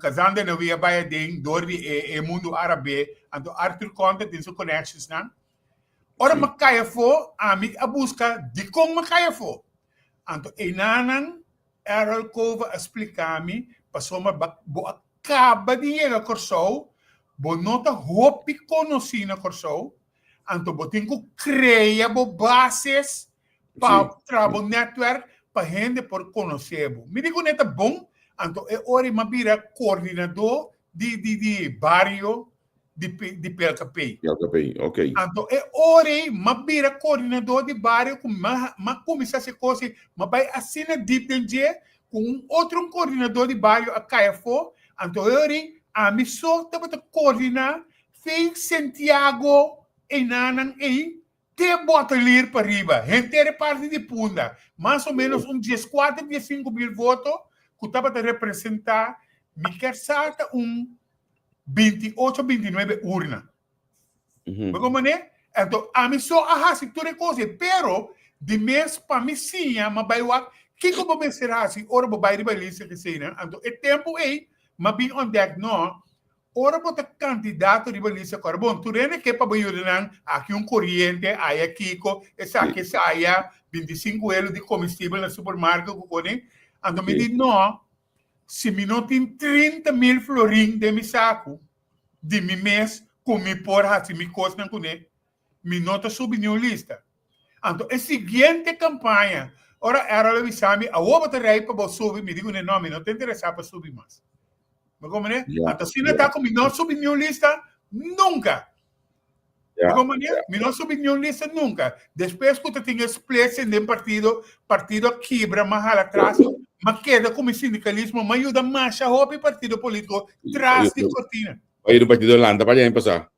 kazanda na we abaya din, dori mundo arabe, anto Arthur Conte din sa connections na. Ora Sim. makaya fo, amig abuska, di kong makaya fo. Anto, nanang Errol Cova explicami, paso bo acaba di yega corso, bo nota hopi conocina corso, anto botin ko crea bo bases pa trabo network pa gente por conocebo. Me digo neta bom, anto ori mabira coordinador di barrio di PLKP. PLKP, ok. Anto ori mabira coordinador de bairro com começar se coisa, vai assina deep danger com outro coordenador de bairro a CAIFO, anto ori a missão para coordenar fez Santiago e Nanang e te bota lir para riba, gente parte de Punda, mais ou menos 14, 15 mil votos que estava a representar, me quer salta 28, 29 urnas. Bagaimana? Então, a mim só ahasi tudo coisa, pero de mês para mim sim, mas vai o que eu vou pensar assim, ora vou vai ribalista que sei, né? Então, é tempo aí, mas bem on deck não, ora vou ter candidato ribalista agora, bom, tu rene que para ajudar aqui corrente, aí aqui essa que saia 25 euros de combustível no supermercado, então me diz não, se me não tem 30 mil florim de me saco, de mi mês com mi porra, se me costa com ele, me nota subir na lista. Então, a seguinte campanha, ora, era o exame, a outra rei para subir, me digo, não, me não te interessa para subir mais. Mas como é? Então, se não está com me não subir na lista, nunca. Como é? Me não subir na lista, nunca. Depois que tu tem expressão de partido quebra, mais atrás, mas queda como sindicalismo, mas ajuda mais a roupa partido político, traz de cortina. Aí do partido Holanda para passar.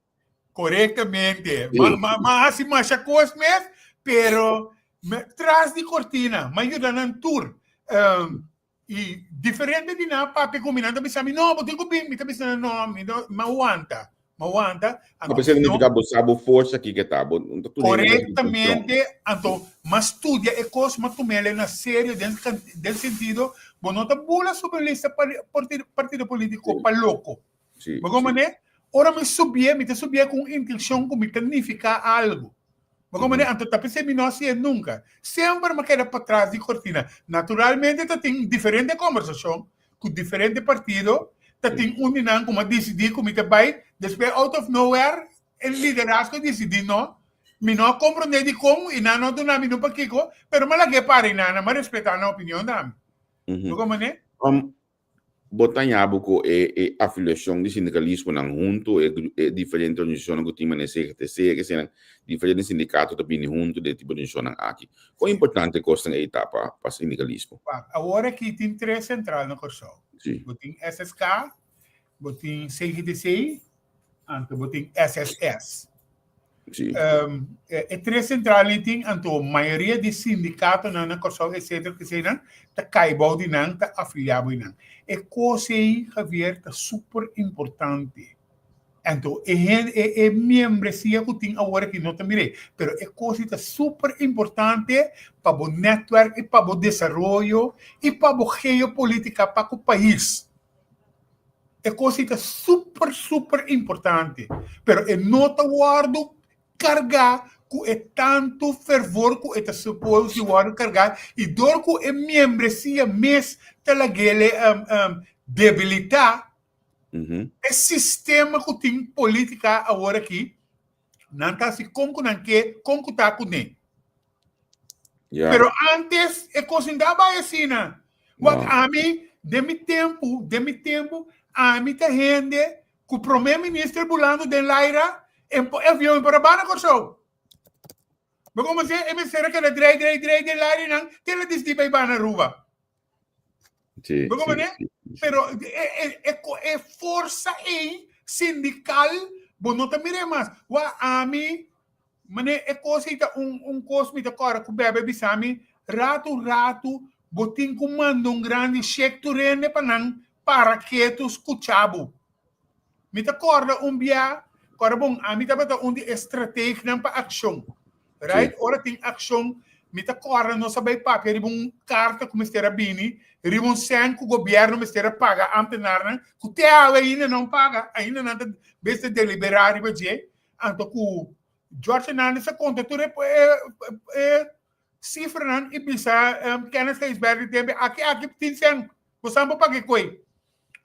Corretamente. Mas assim, mais a coisa mesmo, pero traz de cortina, mas ajuda na tour. E diferente de nada, papi combinando, me sabe, não, eu tenho bem, me está pensando, não, me aguanta. A pessoa significa que sabe força aqui que está. Corretamente, então, mas estudia e coisa, mas tu me na série, dentro sentido, você não está bula sobre a lista partido político para louco. Sim, mas como é? Ora me subia com intenção que me significar algo. Mas como é? Então, tá pensando não assim nunca. Sempre me queda para trás de cortina. Naturalmente, tem diferente conversação com diferente partido. Tem dinan como decidir como te vai, depois out of nowhere, o liderazgo decidir não. Me não compreende como e não do nome no paquico, pero me la que para e não, mas respeitar a opinião da. Mas como é? Botanhabo com a afiliação de sindicalismo não junto é diferente organização que tem na CGTC que são diferentes sindicatos também junto de tipo de organização aqui. Qual é importante coisa na etapa para sindicalismo? Agora que tem três centrais na Corsol. Sim. Tem SSK, tem CGTC, e tem SSS. Sim. Três centrais tem a maioria de sindicatos na Corsol, etc. que se não tá caibau de não tá afiliado de não. É coisa aí, Javier, tá super importante. Então, é membresia que tem agora que não te mirei, pero é coisa tá super importante para o network e para o desenvolvimento e para a geopolítica para o país. É coisa tá super importante, pero é não tá guardo cargar com tanto fervor que está suposto guardo cargar e dor que é membresia mes talaguele debilitar. É sistema que tem política agora aqui, não está se concordar com ele. Pero antes, é coisa ainda vai assim, né? A mim, de meu tempo, a mim tá gente que o primeiro-ministro bulando de Laira avião para Bana Corsol. Mas como assim, me será que ele drei de Laira não, que ele diz de Bana Ruba. Sim. Mas como é? Pero é força aí sindical, bom não te mire mais. A mim, mané é coisa cosmita agora que o bebê bisami rato botin comando grande cheque turene para que tu escuchabo. Me te acorda dia Corabong, ami dapat undi estratégia ng pa-action. Right? Sim. Ora tem action, mita cora no sabay papel, ribong carta como estera bini, ribong sen que o governo estera paga, amtenar na, que te ainda não paga, ainda não besta deliberar riba je, anto ku George Hernandez sa conta tu cifra nan ibisa kennis kay isberdi tembe aki tinsen, kusamba pagikoi.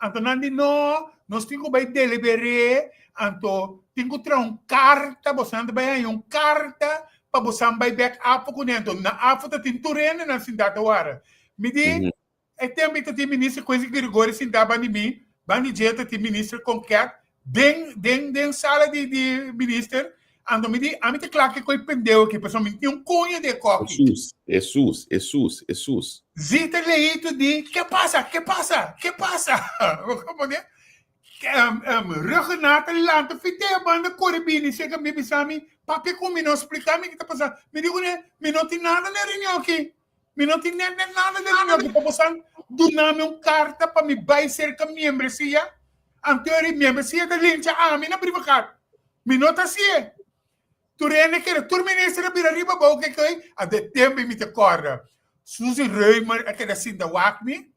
Anto nandi no, nós tinha vai deliberar, anto tinha tra carta, bosando vai um carta para você vai back up com dentro na afta tinturene na cidade wara. Me di é também tem ministro coisa que rigor sin daba ni mim, bani jeta tem ministro conquer den sala de minister, ando me di a mim te claro que coi pendeu que pessoal me tinha cunha de coque. Jesus. Zita leito de que passa? Como né? Regenata Lante, fitea banda coribini, chega me bisami, papi com me não explicar me que tá passando. Me digo né, me não tem nada na reunião aqui. Me não tem nada na reunião aqui, tá passando. Do nome carta para me vai ser com membresia. Anterior membresia da linha a mim na privada. Me não tá assim. Tu rende que tu ministra bira riba ba o que coi? A de tempo me te corda. Suzy Reimer, aquela assim da Wacme.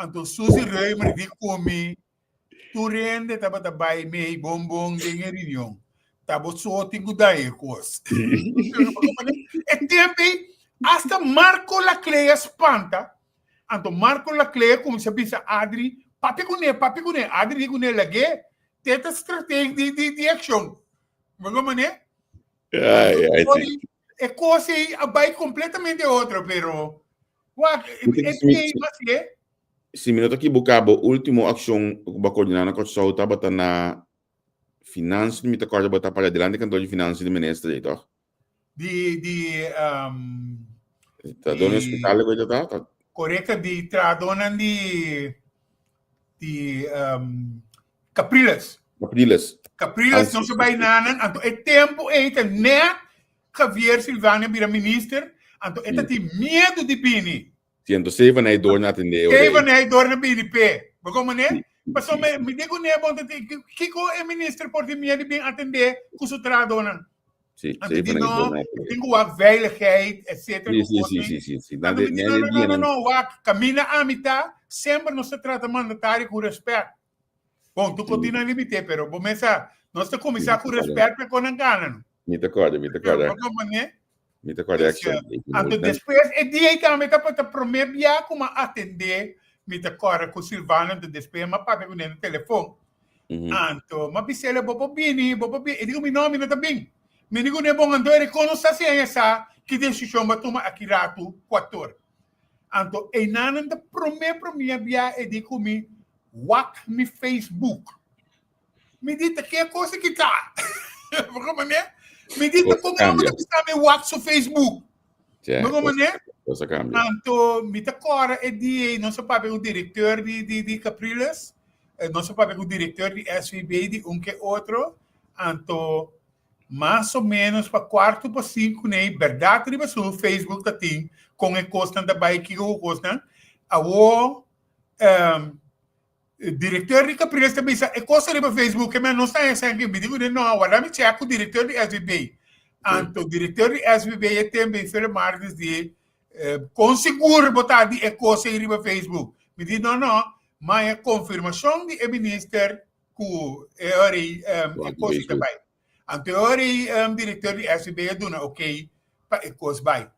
Então Suzy Reimer di comi. Tu rende taba tabay may bombong de reunião. Tabo so tingo daí cos. E tempo hasta Marco Laclea espanta. Anto Marco Laclea como se pensa Adri, papi com ne, Adri com ne lage, teta estratégia de action. Como né? É coisa vai completamente outra, pero se minuto aqui buscava último ação ba coordenar com só tava na finanças me acorda botar para adelante cantor de finanças de ministro aí tá dona hospital coisa tá correta de tradona de Capriles não se vai nada anto é tempo né Javier Silvânia vira ministro anto tem medo de bini. Siento, seva na idor na atender. Seva na idor na BNP. Como né? Mas me digo né, bom, Kiko é ministro por de minha de bem atender com o tradona. Sim, seva na idor na atender. Tenho a veiligheid, etc. Sim. Não, camina a mitad, sempre não se trata mandatário com respeito. Bom, tu continua a limitar, pero bom, nós te começar com respeito com a gana. Me te acorda. Como né? Me te acorda action. Então, depois, é dia que a meta para prometer como atender, me te acorda com Silvana, depois, mas para ver no telefone. Então, mas bisela, bobo bini, e digo, meu nome não está bem. Me digo, né, bom, andou, reconheça assim, essa, que decisão vai tomar aqui rato, 4. Então, e não da prometer, e digo, me, whack me Facebook. Me dita que é coisa que tá. Como né? Me diga como é que está meu WhatsApp Facebook. Como né? Então, me agora é de não se pode o diretor de Capriles, não se pode o diretor de SVB de que outro. Então, mais ou menos para 4 para 5, né? Verdade, riba no Facebook tem com a costa da bike que o costa. Diretor de Capriles também é coisa riba Facebook, mas não está aqui. Me digo não, agora me checa o diretor de SVB. Então, o diretor de SVB é também Fer Marques de com seguro botar de coisa riba Facebook. Me diz não, mas a confirmação de ministro que é coisa também. Então, o diretor de SVB é dona, ok, para coisa vai.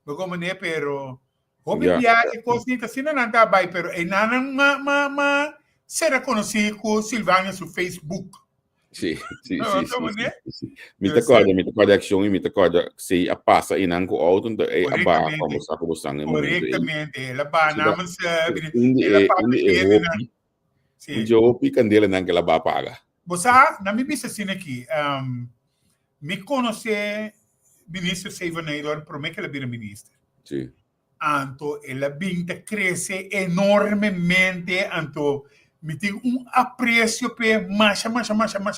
Como né, pero obviamente a coisa não está não está vai, pero é não será conhecido com Silvânia no Facebook. Sim. Me acorda action e me acorda se a passa e não com auto e a barra como saco bostang. Corretamente, ela ba naman sa eu pican dele não que ela vai pagar. Você na minha vista assim aqui, me conhece ministro Seivanador, por mim que ela vira ministro. Sim. Então, ela vinda cresce enormemente, então me tem apreço pe mais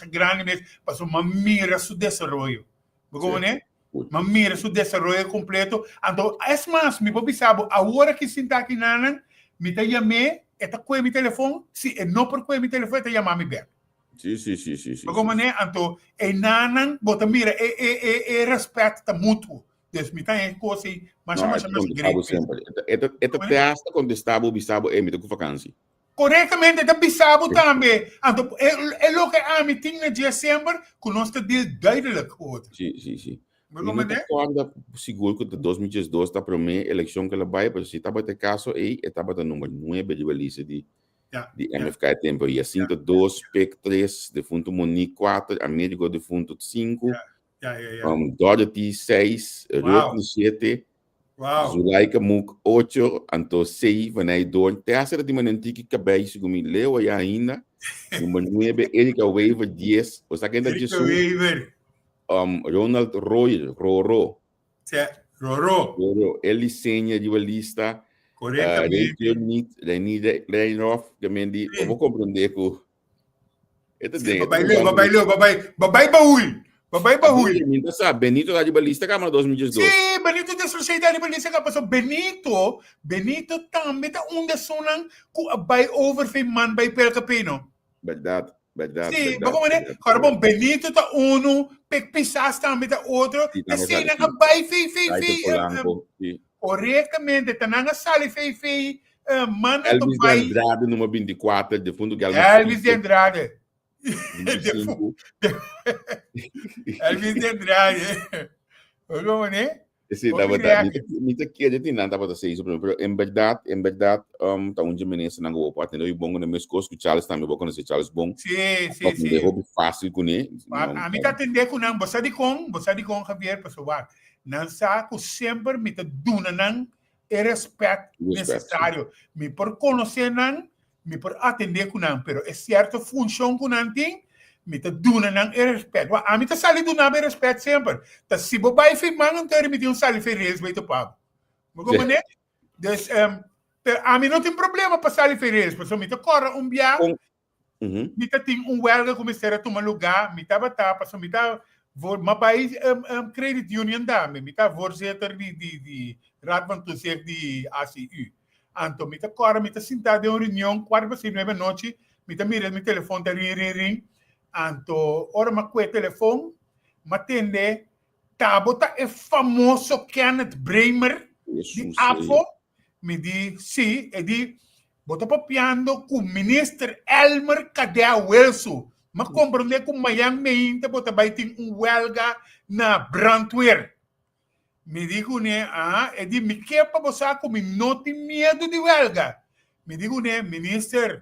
grande mesmo, para uma mira seu desenvolvimento. Como né? Uma mira seu desenvolvimento completo. Então, é mais, me pode saber, a hora que sinta aqui nana, me te chamei, eta coe mi telefone, se não por coe mi telefone, te chamar me bem. Sim. Como né, então, nanang, bota mira, respeito tá mútuo. Então, é coisa, mas Não, é great. contestado sempre. É testa contestado, bisabo, é mito com vacância. Corretamente, da bisabo também. Então, é o que a mim tinha de dezembro, que nós te diz duidelijk hoor. Sim. Mas E como não né? está claro, seguro que de 2012 está para mim, eleição que ela vai, mas se estava de caso, aí estava de número 9 de baliza de MFK tempo. E assim, 2, PEC 3, defunto Monique 4, Américo defunto 5, Dorothy 6, Rutne 7, Zulaika Muk 8, Anto 6, Vanai Dorn, terceira de manantiki cabelo, segundo Leo e ainda, número 9, Erika Weaver 10, o saquenda de Jesus, Ronald Roy, Roro, ele senha de lista, Rachel Nit, Lenida Leinhoff, que me diz, eu vou compreender que Babai baúl. Benito sabe, Benito lá de balista, Câmara 2012. Sim, Benito de sociedade balista, que Benito também tá onde sonan que vai over man vai pel capino. Verdade. Sim, como né? Cara, Benito tá pisas também tá outro, assim, na vai corretamente, tá na sala fei, manda Elvis vai. Andrade, número 24, de fundo Galma. Elvis de Andrade. 25. Elvis de Andrade. Como né? Sim, estava muito quieto, não estava a ser isso, pero em verdade, tá um jimenez na rua, pode ter bom no meus costos, Charles também, vou conhecer Charles bom. Sim. De hobby fácil com ele. A mim tá atender com não, você de com Javier, pessoal. Não sabe sempre me tá dando não é respeito necessário. Me por conhecer não, me por atender com não, pero é certo função com não tem. Me tá dando não é respeito. A mim tá sali do não é respeito sempre. Tá se bobai firmar não ter me tem sali feliz vai to pago. Mas como né? Des a mim não tem problema para sali feliz, pessoal me tá corra viagem. Me tá tem huelga começar a tomar lugar, me tá passou me tá maar bij credit union dame, me tá voorzitter de raad van toezicht de ACU. Anto me tá cora, me tá sentado em uma reunião, 4:09 da noite, me tá mirando meu telefone, tá ring. Anto, ora ma que telefone, ma atende, tá bota é famoso Kenneth Bremer, de AFO, me diz, sim, e di, bota papiando com o ministro Elmer Cadea Wilson. Mas compreender que o Miami ainda vai ter huelga na Brandweer. Me digo, né, me quer para você como não tem medo de huelga. Me digo, né, ministro,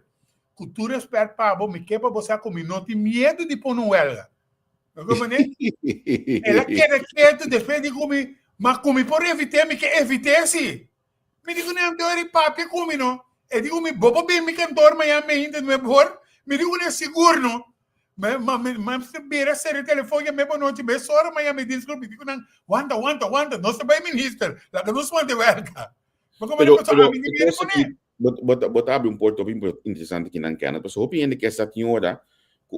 cultura espera para me quer para você como não tem medo de pôr no huelga. Como, né? Ela quer quieto, depois digo, mas como por evitar, me quer evitar, sim. Me digo, né, eu papi como, não. Eu digo, bobo bem, me cantor Miami ainda não é bom. Me digo, né, seguro, não. Mas se vira ser telefone a mesma noite, mas hora amanhã me diz que me digo não, aguanta, não se vai ministro, lá que não se manda verga. Mas como é que a mim vira com ele? Bota abrir ponto bem interessante aqui na cana, pessoal, opinião que essa senhora,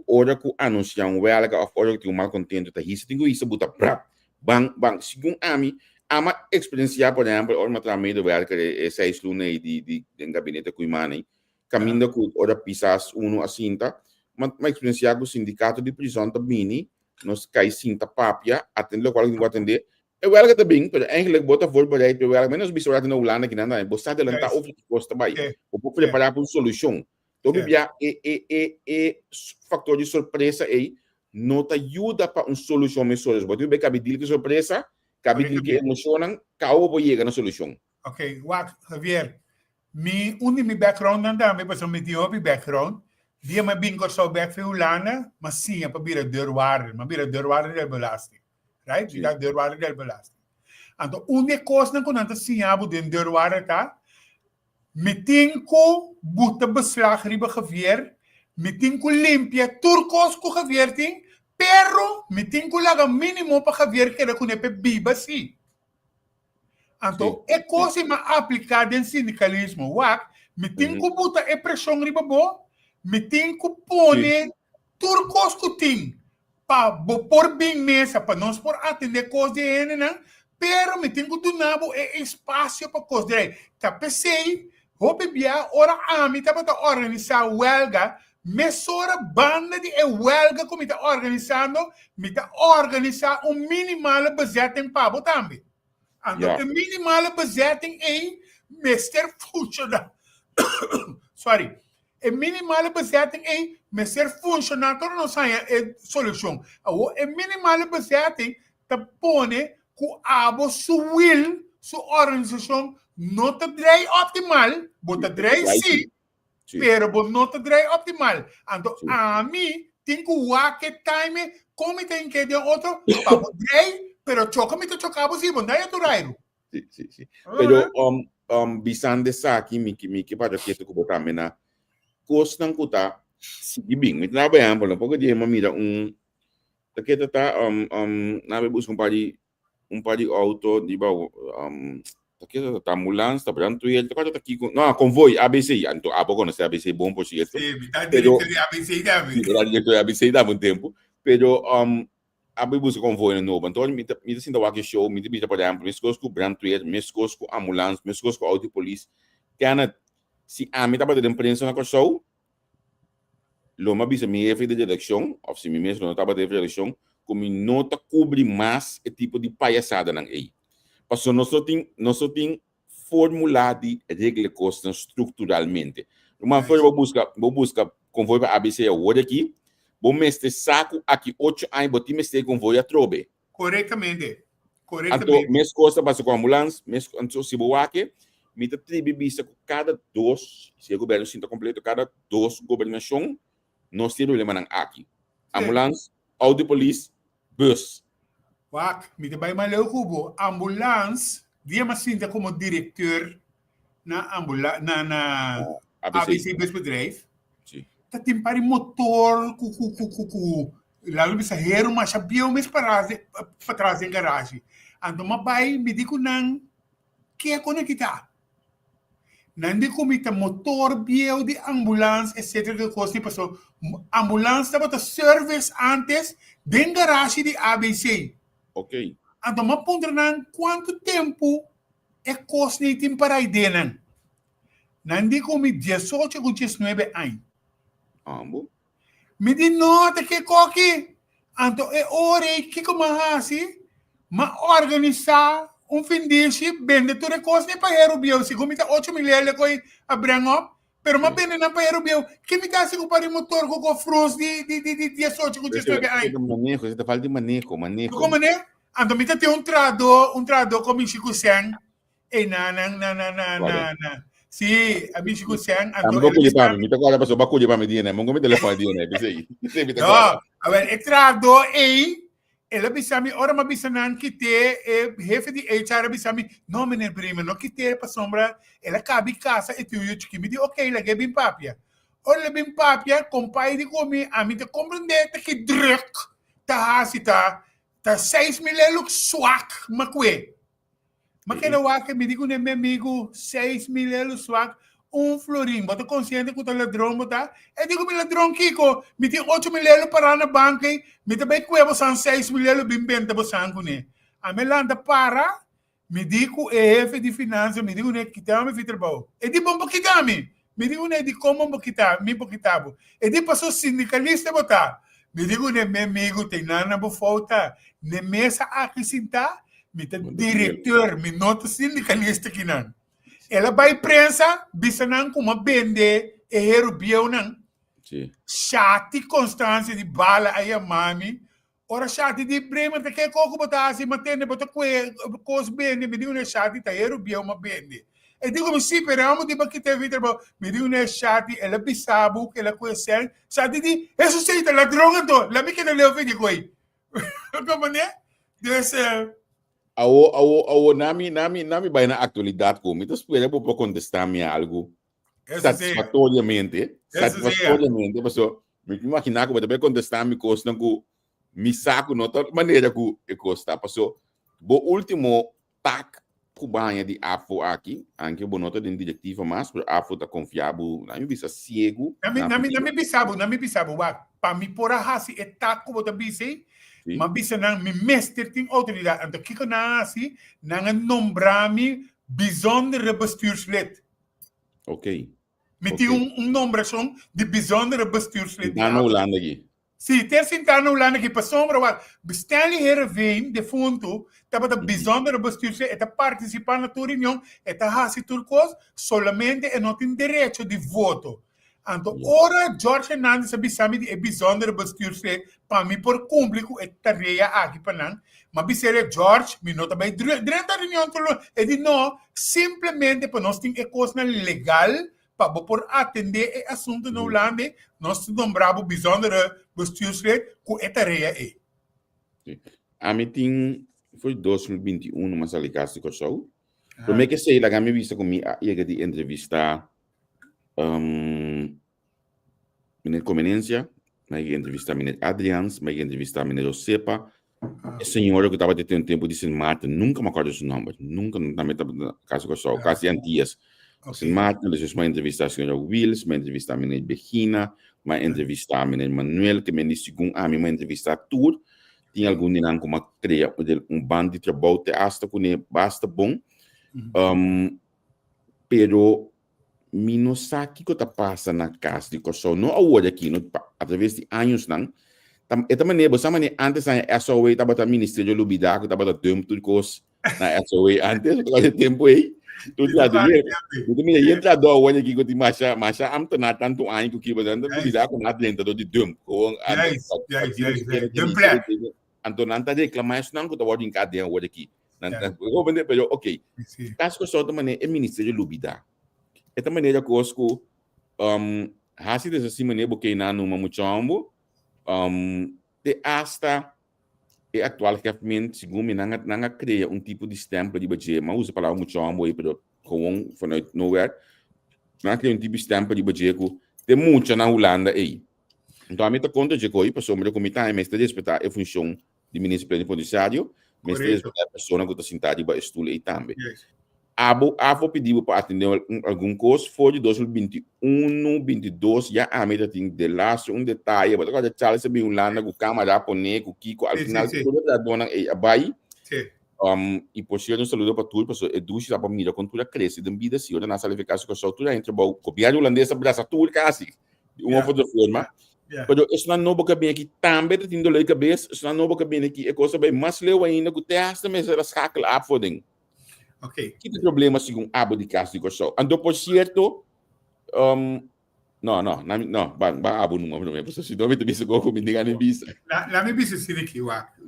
hora que anunciar verga, ou hora que tem mal contento, tá isso, tem isso, bota bang, segundo a mim, ama experienciar, por exemplo, hora trabalho de verga, 6 lunes de gabinete com imane, caminho com hora pisas assim, tá? Mas experienciar com o sindicato de prisão também, nós cai cinta papia, atende o qual não atender. Eu acho que também, mas eigenlijk bota voor bereid, eu acho menos bisourado na Holanda que nada, você está adelantar o que custa bem. O povo preparar para uma solução. Então, bibia fator de surpresa aí, não te ajuda para uma solução mesmo. Você vai caber de surpresa, cabe de que emocionam, cau vai chegar na solução. Ok, Javier, meu background não dá, mas eu me dio meu background. Dia me bingo so back voor Holanda, mas sim, para vir a deurwaarder del belasting. Right? Die dat deurwaarder del belasting. Então, uma coisa que nós temos de deurwaarder tá, meting ko buta beslag riba Javier, meting ko limpia turcos ko Javier ting, pero meting ko laga mínimo para Javier que era com epe biba si. Então, é coisa mais aplicada em sindicalismo, meting ko buta é pressão riba bo, meting ko pone turcos ko ting, para por bem mesa, para nós por atender coisas de ele, não? Pero meting ko dunabo é espaço para coisas de ele. Tá pensei, vou beber, ora a mim, tá para organizar huelga, mesora banda de huelga que me está organizando, me está organizar minimale bezetting para também. Ja. Então, minimale bezetting é Mr. Funcionário. Sorry. A minimale bezetting é Mr. Funcionário não sai a solução. A minimale bezetting te põe que a sua will, sua organização, não te drei optimal, bota drei sim, pero não te drei optimal. Então, a mim, tem que waque time, como tem que de outro, para drei, pero choca me te chocava sim, bom, daí tu raio. Sim. Pero bisan de saki miki para que tu botar mena costan kuta sige bing mit na ba por pouco dia mira que tá na be busca um par de auto de ba que tá ambulância tá pronto e ele tá aqui não convoy ABC então a pouco não sei ABC bom por cierto pero ABC também la diretora ABC dava um tempo pero abi busca convoy no então me sinto aqui show me diz por exemplo mescos com brand tweet mescos com ambulância mescos com auto police que ana se a mim estava de imprensa na show lo mais bisa me jefe de direção ou se me mesmo não estava de direção como não tá cobre mais esse tipo de palhaçada não aí porque nós tem formular de regra costas estruturalmente uma forma vou buscar convoy para ABC hoje aqui vou mestre saco aqui 8 anos vou te mestre convoy a trobe corretamente então mes costa passa com ambulância mes então se vou aqui me te tribe bisa cada dois se o governo sinta completo cada dois governação nós temos problema aqui ambulância auto police bus wak me te vai maleu cubo ambulância dia mas sinta como diretor na ABC Busbedrijf tá tem para motor lá no bisahero mas sabia o mês para trás em garagem então mas vai me digo não que é conectar Nandi comita motor biel de ambulância, etc. que coisa passou. Ambulância estava service antes de garagem de ABC. Ok. Então, mas ponderam quanto tempo é costa tem para a ideia. Nandi comi 18 ou 19 anos. Ambo. Me di nota que coque. Então, é hora que como assim, mas organizar fim de vende tudo coisa para Herubio. Se comita 8 milhões coi a branco, pero mas vende não para Herubio. Que me dá se comprar motor com frus de 18 com 19 anos. Manejo, você tá falando de manejo. Como né? Então me tem um trado como Chico Sen. E na. Sim, a Chico Sen. Então me tá agora passou bacu de para me né? Mongo me telefone de né, pensei. Não, a ver, é trado ela bisami ora ma bisanan kite jefe de HR bisami não menino prima não kite para sombra ela cabe casa e tu que me di ok la que bem papia ora bem papia compai de comi a mim te compreender que druk tá hasita tá 6 mil swak makwe makela wa que me digo né meu amigo 6 mil swak florim, bota consciente que o ladrão botar. Eu digo, meu ladrão, Kiko, me tem 8 mil para na banca, me também cueva são 6 mil bem bem tá botando, né? A melanda para, me digo, jefe de finanças, me digo, né, que tá me fitrabou. E de bom quitar me digo, né, de como vou quitar, me vou quitar. E de passou sindicalista botar. Me digo, né, meu amigo, tem nada por falta. Ne mesa aqui sentar, me tem diretor, me nota sindicalista que não. Ela vai prensa, bisanan como bende, Herubio não. Chati constância de bala aí a mami. Ora chati de brema te que coco botar assim, matende botar coisa bende, me digo né chati tá Herubio uma bende. Eu digo me se peramos de que teve trabalho, me digo né chati, ela bisabu que ela conhece, chati de, isso sei tá ladrão então, lá me que não leu vídeo coi. Como né? Deve ser nami vai na atualidade como então espera para contestar-me algo satisfatoriamente pessoal me imaginar que vai contestar-me coisa que me saco nota maneira que costa pessoal o último tac cubana de AFO aqui anche bo nota de diretiva mas AFO tá confiável na minha vista cego na me bisabu para me por hasi tac como tá bise mas bisa nang mi mestre tem autoridade. Então, que na assim, nang nombrami bijzondere bestuurslid. Ok. Me tinha numeração de bijzondere bestuurslid. Daar nou Holanda aqui. Sim, ter sentado no lado aqui para sombra, Stanley Heerenveen, de fundo, estava da bijzondere bestuurslid, está participando na tua reunião, está fazendo tudo coisa, solamente e não tem direito de voto. Então, ora, George Hernandez sabe é bijzondere bestuurslid, para mim, por cumprir com a tarefa aqui para nós, mas bisere George, me nota bem, durante a reunião, ele disse, não, simplesmente para nós ter coisa legal, para por atender o assunto no Holanda, nós nombramos bijzondere bestuurslid com a tarefa. A mim foi 2021, mas ali caso de show. Para mim que sei, lá me vista comigo, ia de entrevistar Meneer Conveniência, mas ia entrevistar Meneer Adrians, mas ia entrevistar Meneer Josepa. A senhora que estava tendo tempo de Sint Maarten, nunca me acordo seu nome, nunca na caso de show, quase antias. Sint Maarten, dus me entrevistar a senhora Wills, me entrevistar Meneer Begina, me entrevistar Meneer Manuel, que me disse que me entrevistar tudo. Tinha algum dinheiro como criar bando de trabalho hasta que basta bom. Pero mi não sabe o que está passando na casa de coração. Não agora aqui, através de anos não. Esta maneira, antes na SOE estava o Ministério do Bidaco, estava o tempo tudo coisa na SOE antes, agora tempo aí. Tudo lá dentro. Tudo me entra do agora aqui que mas am tanto tanto ano que vai dando Bidaco na dentro do tempo. Antonanta reclamar isso não que está ordem cadeia agora aqui. Eu vou dizer, ok. Caso que só também é Ministério do Bidaco. Esta maneira que eu hasi dessa assim maneira porque na numa muito de hasta e atual government segundo me não cria tipo de stamp de budget mas usa palavra muito aí pero com vanuit nowhere não cria tipo de stamp de budget que tem muito na Holanda aí então a mim tá conta de coi para sombra comitê mas está respeitar a função de ministro plenipotenciário mas está respeitar a pessoa que está sentada e estuda aí também Abo pediu para atender algum coisa, foi de 2021, 22, já a meta tem de lá, detalhe, mas agora Charles se lá com o câmera, com o Kiko, al final, toda a dona é vai, e por ser um saludo para tudo, pessoal, eduque para mim, a cultura cresce, de vida, se olha na salificação com a cultura, entre o governo holandês, abraça tudo, quase, de uma outra forma, mas isso não é novo que vem aqui, também tem dor de cabeça, isso não é novo que vem aqui, é coisa bem mais leu ainda, que o texto também será escala a foden. Ok. Que problema segundo abo de caso de coração. Ando por certo, não, abo não é, se não me disse como me diga nem visa. Lá me disse assim aqui,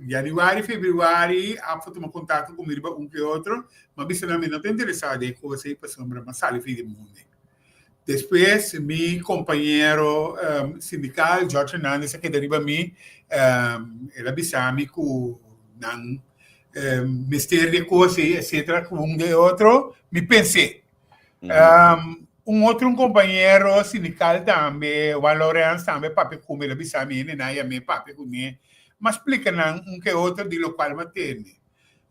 januário, fevereiro, a foto me contato comigo que outro, mas disse não me não tem interessado em coisa aí para sombra, mas sale fim do mundo. Depois, meu companheiro sindical, George Hernandez, que deriva a mim, ele disse-me que não mistério de coisa, etc., com de outro, me pensei. Outro companheiro sindical também, o Lourenço também, papi comigo, ele disse a mim, né, me papi comigo, mas explica não que outro de local materne.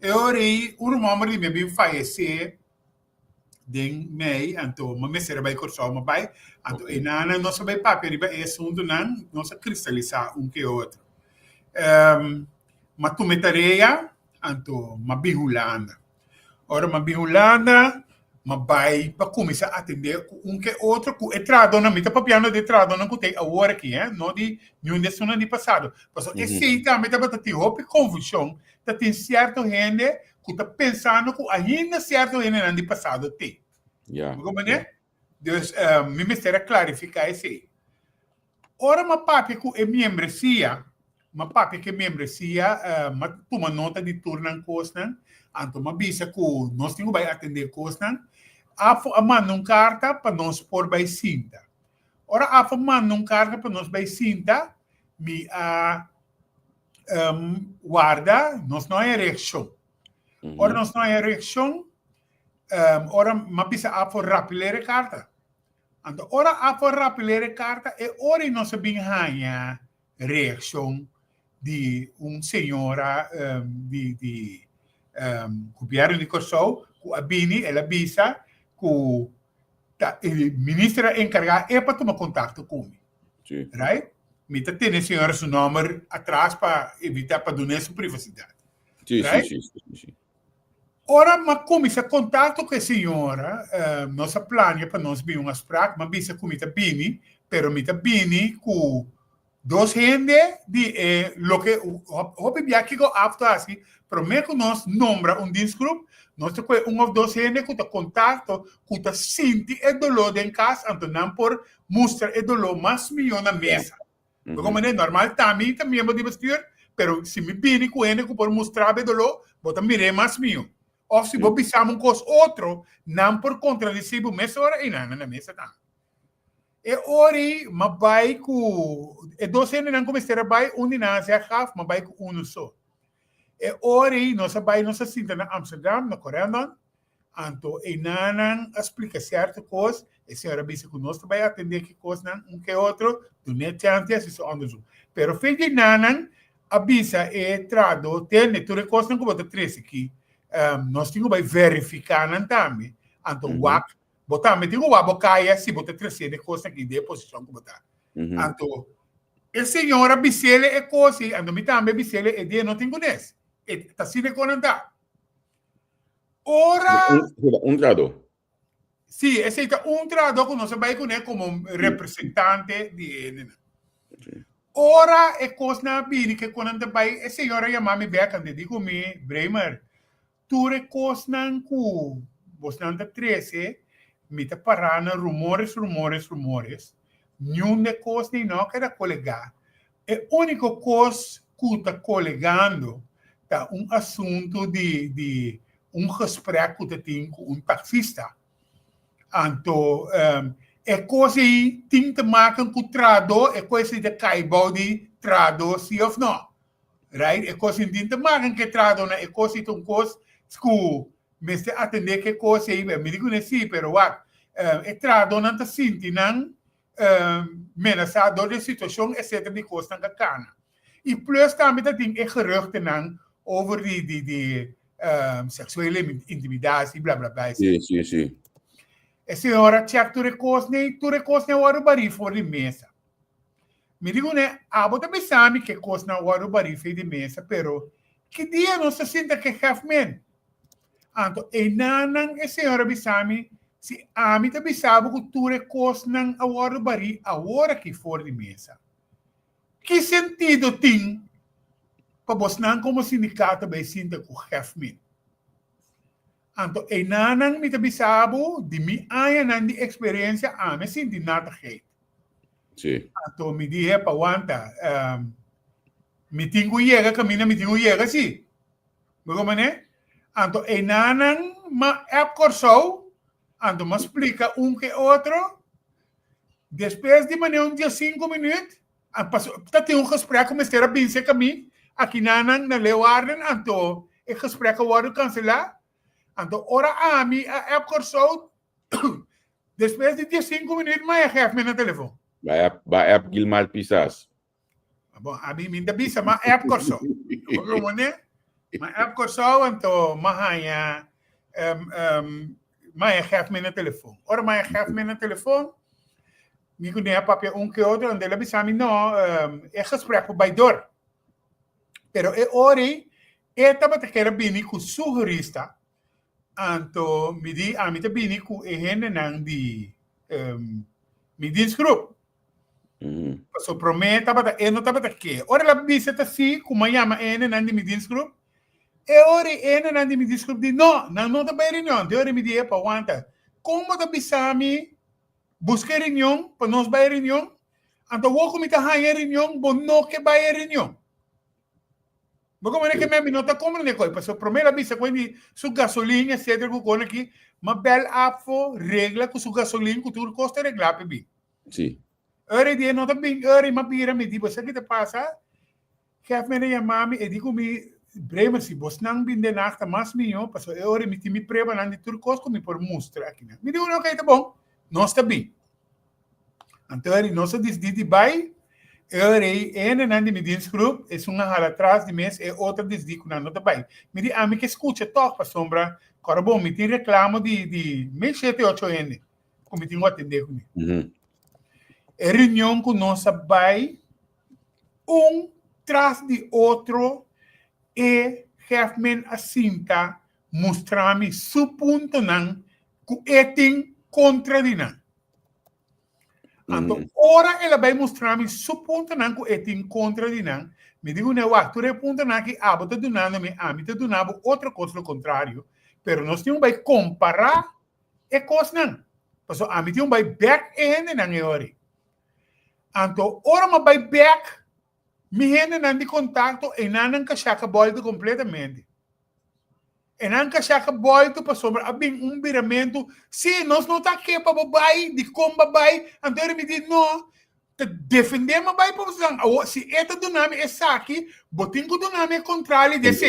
Eu orei, membro de mim falecer, de mei, então, mas me será bem corso, mas vai, então, e não, não sabe papi, ele é assunto não se cristalizar que outro. Mas tu me tareia, então, ma bihulanda. Ora, ma bihulanda, ma vai para começar a atender que outro, que entrado na mita papiano de entrado não tem agora aqui, não de nenhum de semana de passado. Mas esse aí também está batendo roupa confusão, tá tem certo gente que está pensando que ainda certo gente não de passado tem. Como né? Deus, me mistério clarificar esse aí. Ora, ma papi que é membresia, mas papi que membresia, toma nota de turno costa, então uma bisa que nós temos que atender costa, a manda carta para nós pôr by cinta. Ora, a manda carta para nós by cinta, me guarda, nós não é reação. Ora, nós não é reação, ora, uma bisa a for rapilere carta. Então, ora, a for rapilere carta, e ora nós sabemos a reação de senhora de governo de Kosovo, que a Bini, ela avisa que o ministro encarregado é para tomar contato comigo. Right? Me tem a senhora seu número atrás para evitar para donar sua privacidade. Sim. Ora, ma come se contatto con la signora, nostra plania per non sbire una spraak, ma bisa come ta bini, però mi ta bini cu dos gente di lo che hobby biaki go after asi, però me con nos nombra un dinsgroep, nos te un of dos gente cu ta contatto, cu ta sinti e dolor den cas, anto nan por mostra e dolor mas milhão na mesa. Como é normal, também membro de bestuur, pero se me bini cu ene cu por mostrar e dolor, bota mire mas milhão. Of se vou pensar um coisa outro, não por contradizer o mês hora e não na mesa não. E ori, mas vai com e dois anos não comecei a vai onde não se acaba, mas vai com um só. E ori, nossa vai nossa cinta na Amsterdam, na Coreia, anto e não explica certa coisa, e se era bisa com nós vai atender que coisa não que outro, do net antes isso andersum. Pero feito não avisa e trado tem tudo coisa não como outra três aqui. Nós temos que verificar também. Então, botar, me digo, o caia se botar trazer de coisa aqui de posição que botar. Então, a senhora bisele é coisa, então me também bisele é de não tem conhece. Está se reconhecendo. Ora, trado. Sim, esse é trado que nós vai conhecer como representante de Ora, é coisa na bini que quando vai, a senhora chamar-me back e digo-me, Bremer, tu recosnan ku bosnan da 13 mita parana rumores nenhum de coisa nem não que era colegar é único coisa que está colegando tá assunto de gesprek que tem com taxista então é coisa aí tem que maken com trado é coisa de caibau de trado sim ou não right é coisa tem que maken que trado é coisa de coisa school, me atender que coisa aí, me digo nesse, pero é trado não tá sentindo menaçador de situação, etc. de coisa na cana. E plus também tem geruchten não over de sexuele intimidatie, blá blá blá. Sim. A senhora check tu recurso nem o bari for de mesa. Me digo né, bota pensar que coisa não o bari for de mesa, pero que dia não se senta que have Anto, e nanang e senhora bisami, se amita bisabo cultura cos nang awaro bari, awara que for de mesa. Que sentido tem para vos não como sindicato vai sinta com hefmin? Anto, e nanang mita bisabo, de mi aya nan de experiência, me sinti nada hate. Sim. Anto, me dihe pa wanta, me tingo yega, camina me tingo yega, sim. Como né? Anto, e nanang ma app corso, anto ma explica que outro, depois de maneira dia 5 minutos, tem gesprek com a Binse caminho, aqui nanang na Leeuwarden, anto, e gesprek wordt cancelar, anto, ora a app corso, depois de dia 5 minutos, mas geef me na telefone. Bij app Gilmar Pisas. Bom, a mim ainda bisa, ma app corso. Como né? Ma app corso, anto, mahaya, mas geef me na telefone. Ora, mas geef me na telefone, me conhece papel que outro, onde ele bisa não, é gesprek bij door. Pero e ori, estava te querer bini com sugerista, anto, me di, a mim te bini com e hene nang di, me dinsgroep. So prometa bata e não tava que. Ora la bisa ta si, como chama ene nang di me dinsgroep. E ori ene nang di me dinsgroep di no, não tá bem reunião. De ori me di pa wanta. Como ta bisami buscar reunião, para nós vai reunião. Anto wo como ta haya reunião, bo no que vai reunião. Como é que me nota como ne coi, passo promela bisa quindi su gasolina, etc. com aqui, ma bel afo regla com su gasolina, com tudo costa regla pe bi. Sim. Ora dia nota bem, ora ma pira me di, você que te passa? Geef me na mami e digo me brema si bos nang bin de nacht mas mio, passo e ora mi ti mi preba nan di turcos come por mostra aqui, né? Me digo não, ok, tá bom. Nós tá bem. Então, nós di bai, ora ene nan di me dinsgroep, é uma hala atrás de mês e outra desdico na nota bai. Me di ami que escuta toque pa sombra, cara bom, me ti reclamo de 1.708 ene, como ti atender com é reunião com nossa bai, traz de outro e Hefman assinta mostrar-me su ponto não que eting contra de não. Então, ora ela vai mostrar-me su ponto não que eting contra de não. Me digo, né, tu é ponto não que abo te donando me a mim te donava outra coisa ao contrário, pero nós temos vai comparar e coisa não. Porque a mim temos vai back-end não é hora. Então, ora ma vai back, me rende não de contato e não encaixar boldo completamente. E não encaixar boldo para sombra, abrir viramento. Se nós não está aqui para babai, de como babai, então ele me diz, não, te defender ma vai para você. Se esta do nome é aqui, botinho do nome é contrário desse.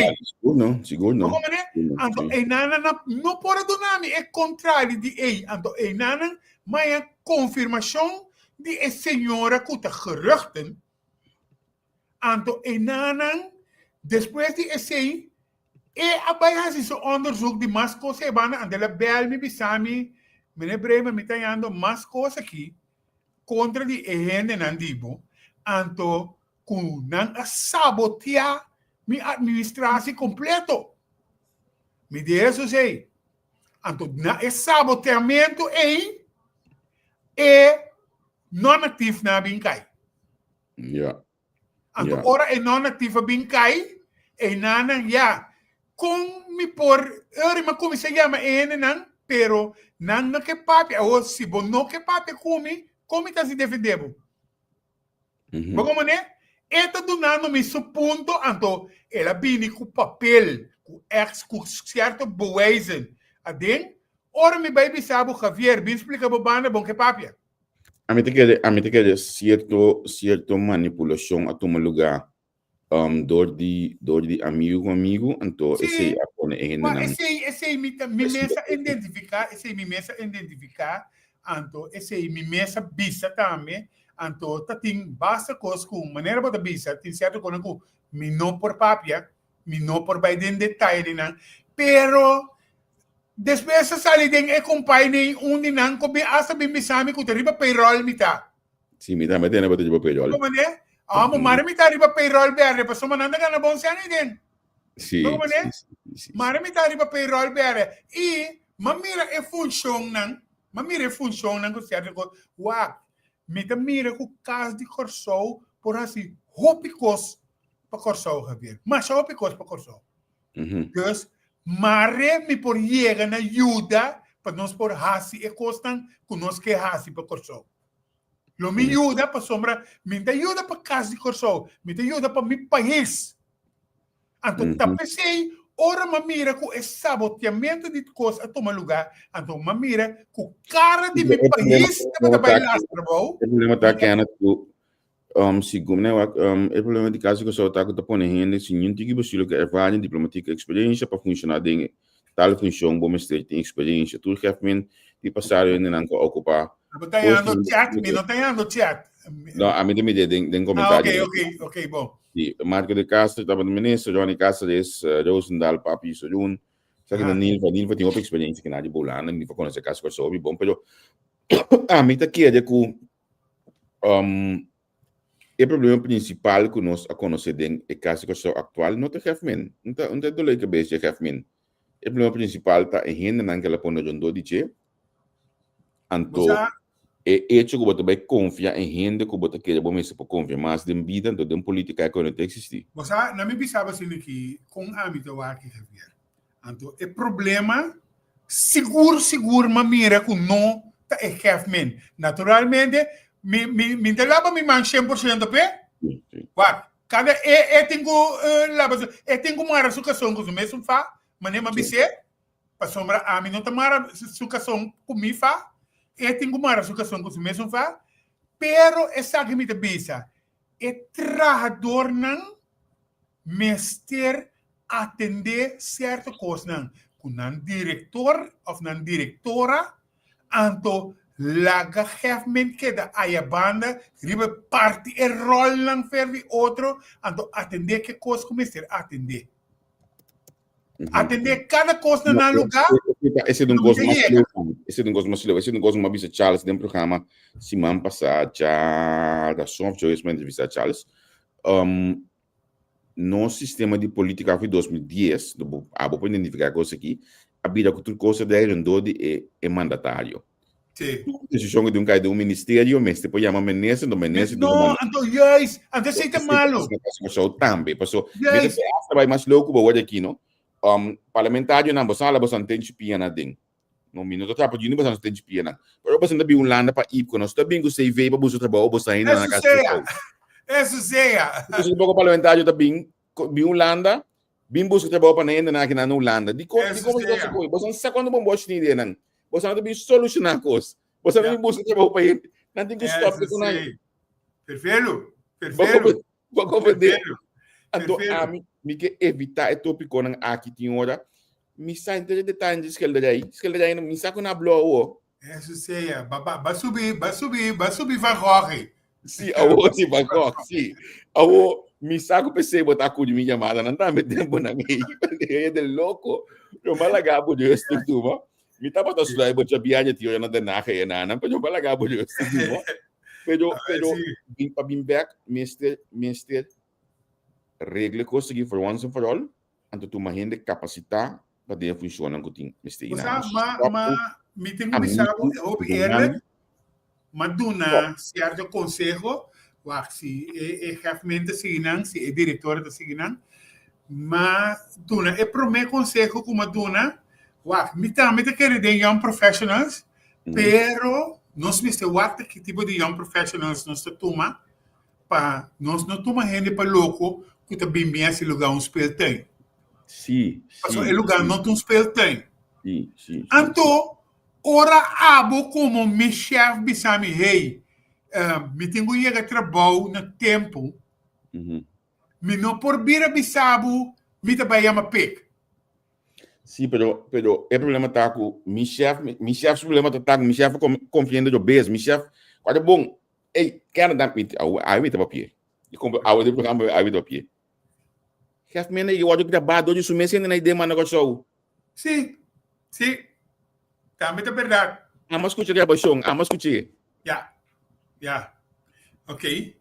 Seguro não. Então, e não pode do nome é contrário de ei. Então, e não, mas é confirmação de a senhora que está geruchten. Então, e não, depois de esse abai esse onderzoek de mais coisas bana andela bel me bisami me brema me tayando mais coisas aqui contra de gente não dibo anto com não sabotear mi administração completo me diz sei anto na saboteamento não ativo na bincai anto ora não ativo bincai nana com me por ma come se chama não pero não que papi ou se bom não que papi come tá se defendendo como né eta do nano me suponto anto ela bini com papel com certo bewijzen adem ora me vai bisabo Javier me explica bobana bom que papi a mim te quer certo manipulação a tomar lugar door die amigo então esse me mesa identificar então esse me mesa bisa também então tá tem basta coisa com maneira para bisa tem certo coisa com me não por papia me não por vai den detalhe não pero depois sali den e companhia onde não come asa bem me sabe que riba payroll mita sim mita mas tem na botar payroll como né mo mare mi tari pa payroll bere pa so mananda ka na bon siya din. Sì. Mare mi tari pa payroll bere mamira e função nan ko siya ko wa mira ko kas di corso por assim hopicos pa corso Javier. Mas hopicos pa corso. Dus mare mi por llega na ajuda pa nos por hasi e costan conosque hasi pa corso. Lo me ajuda para sombra, me ajuda para casa de corso, me ajuda para meu país. Então, pensei, ora me mira com esse saboteamento de coisas a tomar lugar, então me mira com cara de meu país, para bailar, o problema está que é tu, segundo, né, o problema de caso que só está com tapando rende, se não tem que buscar que ervaring diplomática experiência para funcionar em tal função, bom mestre tem experiência, tu realmente de passar ainda não ocupar. Não está chat. Não, a mim tem comentário. Ok, bom. Sim, Marco de Castro estava no ministro, Johnny Cáceres, Rosendal, Papi, Sojun. Sabe que Nilva tem outra experiência que nada de bolana, nem para conhecer caso que soube, bom, pero a mim tá aqui é que o problema principal que nós a conhecer é caso que atual não tem refmen, não tem dole que beijo refmen. O problema principal tá em renda naquela ponta de onde dice, anto hecho que você vai confiar em gente que você quer, você pode confiar mais de vida, então de política que não existe. Você não me pensava assim que com a âmbito aqui, Javier. Então, o problema seguro, mas mira que não é refmen. Naturalmente, me lava me man 100% pé. Cada tenho uma raçucação com o mesmo fa, mas nem me dizer, para sombra a mim não tomara sucação comigo fa. Tenho uma raçucação com o mesmo fa, pero essa que me bisa é trabalhador não mestre atender certa coisa não, com não diretor ou não diretora, anto laga hefmen que da a banda riba parte e rol não fervi outro, anto atender que coisa como mestre atender. Atender cada coisa no lugar. Esse é um gosto mais leve. Esse é um gosto mais bisa Charles dentro do programa semana passada já da software de vista Charles. no sistema de política de 2010, do abo para identificar coisa aqui, a vida com tudo coisa de é mandatário. Sim. Decisão de um ministério, mas depois chama ministro, do ministro, do No, mandatário. Anto, yes, Anto, sei que malo. Passou também, passou. Yes. Vai mais louco, boa aqui, não? Parlamentário não, você não você tem piana ding. No minuto trapo de você não tem piana. Pero você não tem landa para ir com nós, também você veio para buscar trabalho, você ainda na casa. Eso sea. Você um pouco parlamentário também, landa, bem busca trabalho para ainda na Holanda. De como você não sabe quando bom bote nem ideia não. Você não tem solucionar coisas. Você não busca trabalho para ele. Não tem que stop com nada. Perfeito. Vou compreender. Então, a mim que evitar o tópico não aqui tem hora. Me sai de detalhes de esquerda não me saco na blow. Isso seja, vai subir vai correr. Sim, se vai correr, sim. Awo me saco PC botar com minha chamada, não tá metendo na minha. É de louco. Eu malagabo de estudo, me tá botando slide botar viagem tio na denarra e não, mas eu malagabo de estudo. Pero bem para bem back, mister regle conseguir for once and for all, anto tu mahende capacitar para de funcionar com tim mister ina. Me tenho pensado, eu maduna certo conselho, se é realmente seguinan, se é diretor da seguinan, mas duna é promê conselho com maduna, me também quer de young professionals, pero nós mister que tipo de young professionals nós toma para nós não toma gente para louco que tá bem esse lugar um spell tem. Sim. Porque o lugar não tem um spell tem. Sim. Então, ora abo como me chefe bisami hey, me tenho que ir a trabalho no tempo. Me não por vir bisabo, me trabalhar uma pec. Sim, pero o problema tá com mi chefe problema tá com mi chefe compreende do base, mi chefe, quando bom, ei, quero dar me, aí me tá papel. E como a de programa aí do papel. Chefe mena eu acho que trabalho hoje sumesse na ideia mas negócio. Sim. Também é verdade. Mas escute a baixão, mas escute. Yeah. Ok.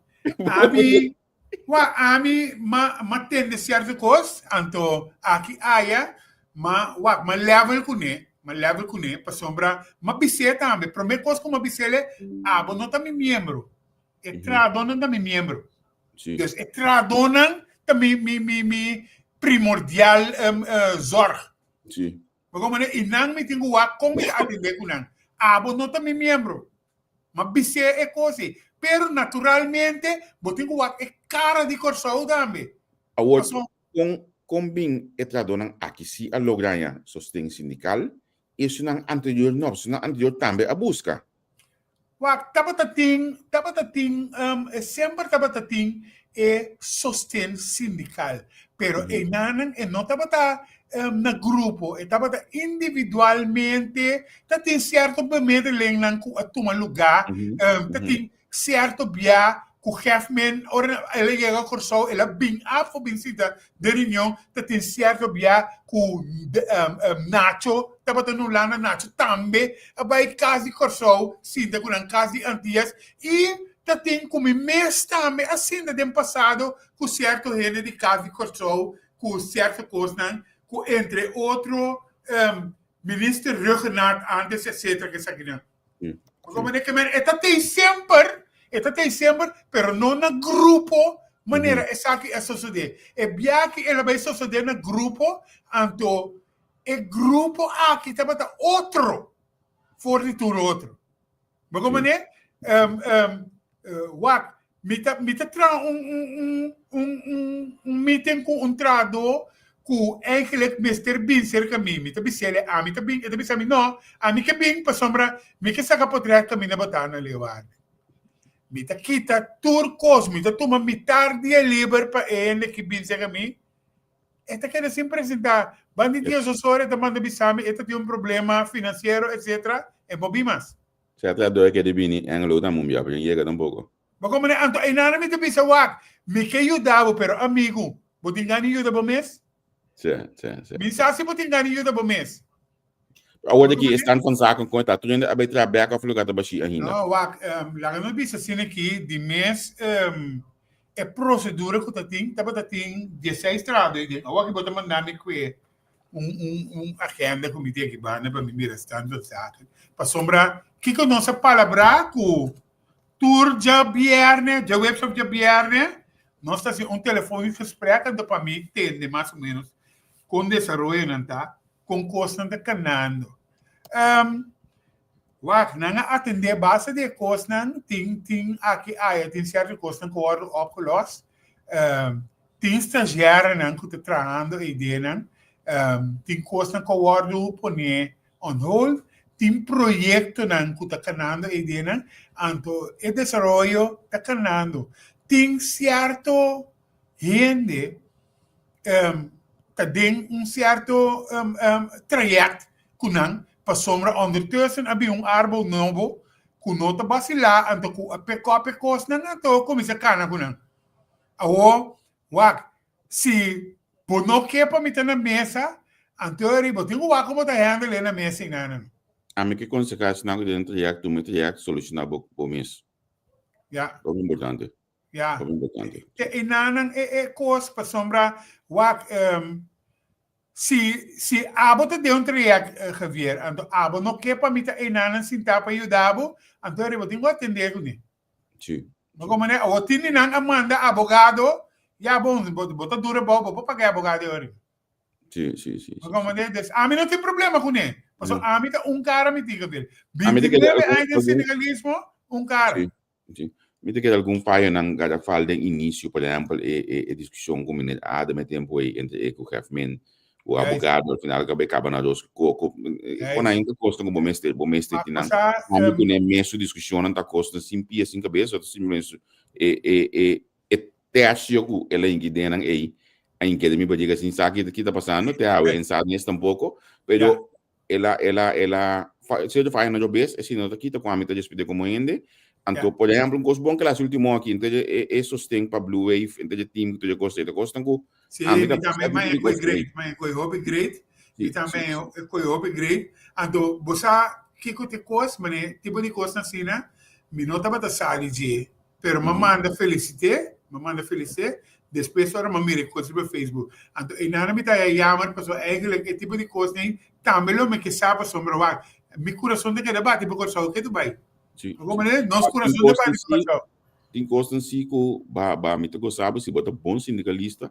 Ami ma tende certa coisa, então aqui ma level com ne, para sombra, ma bise também. Primeira coisa como bise é, não tá me membro. Tradona também membro. Então, tradona também me primordial zorg. Sim. Como né, inang me tenho como atender com nang. Não tá me membro. Mas bise é coisa. Pero naturalmente, botinho é cara de corção também. Agora, com bem tradona aqui se a lograr sustento sindical, isso não anterior não, isso não anterior também a busca. Sempre tabatating é sustento sindical, pero não tabata na grupo, tabata individualmente, tem certo momento lenang ku atuma lugar, tem certo bia ku hefmen ora ele chega a corso ela bem afo bem sida de reunião tem certo bia ku nacho tabata no lana nacho também vai quase corso sida com quase antias e tem como mês também assim de passado com certo rede de quase corso com certa coisa com entre outro ministro Ruggenaert antes etc que sabe como é que tem sempre, pero não no grupo, maneira essa que é suceder. É bem que ela vai suceder no grupo, então, é grupo aqui também tá outro, fortitude outro. Mas como é? Me tá meeting com trado, que eigenlijk Mr. Bin cerca mim, me tá bisele, me tá bem, tá bisele, não, me que bem, para sombra, me que saca potrear caminho na batana levar. Mita kita turcos, mita toma metade dia livre para ele que pensa que mim. Esta quer se apresentar. Bandidos osores da manda bisame, esta tem problema financeiro, etc. É bobimas. Certo, dor que de bini, anglo da mumbia, porque chega tampouco. Mas como né, anto, ainda me te pensa me que ajudava, pero amigo, botingani ajuda bom mês? Sim. Me sabe se botingani ajuda bom mês? Agora aqui estão com saco com tá, tu ainda vai trabalhar com o lugar da baixi ainda. Não, lá não bisa assim aqui de mês é procedura que tu tem, tá 16 estradas, agora que bota mandar me que agenda comitê que vai, né, para me mirar tanto sabe, para sombra, que nossa palavra com tour de viernes, de webshop de viernes, nós tá assim, telefone que explica para mim, tem mais ou menos, com desenvolvimento, não tá, com constante canando. Wak, nanga atender base de kosten, ting aqui, tem certo kosten que worden opgelost. Tem estagiário não que está trabalhando e denen, tem kosten que worden poner on hold, tem projeto não que está canando e denen, anto e desenvolvimento está canando. Tem certo gente que tem certo trajecto que não para sombra ondertussen heb je een arbol novo ku nota basila anto ku ape kos na nato komisa kana kunan awo wak si pono kepa mita na mesa anto ribo tingo wak mo ta handle na mesa inanan A mim que consequência não dentro de tu muito já solucionar o mês. ja É importante. ja É importante. inanan kos pa sombra wak si abo te deu traject geweer, anto abo no kepa mita inanan sinta pa yudabo, anto ribo tingo atender ko ni. Sim. No como né, o tini nang Amanda abogado, ya bom, bota dura bo pagar abogado ori. Sim. No como né, a mim não tem problema com ele. Mas a mim tá cara me diga ver. A mim tem que 29 anos de sindicalismo, cara. Sim. Me tem que algum pai não cada fala de início, por exemplo, discussão com menino de tempo entre o government o abogado al final acaba na dos quando ainda custa como mestre tinha a mim tem messo discussão não custa simples assim cabeça simplesmente te acho que ela ingidena a que me pode dizer assim sabe que está passando te a ver sabe nesse tampouco pero ela se eu faz na jobes assim não aqui tá com a meta de despedir como ainda então por exemplo coisa bom que as último aqui então é sustento para Blue Wave então de time que tu gosta com sim, e também mas foi great, mas foi hobby great, e também foi hobby great. Então, você que te coisa, mas tipo de coisa assim, né? Me nota para sair de, pero me manda felicite, depois ora me mira coisa no Facebook. Então, e nada me tá chamar para eigenlijk é tipo de coisa nem também lo me que sabe sobre o meu coração de que debate porque só o que tu vai. Como né? Nosso coração de debate tem coisa assim que ba me to sabe se bota bom sindicalista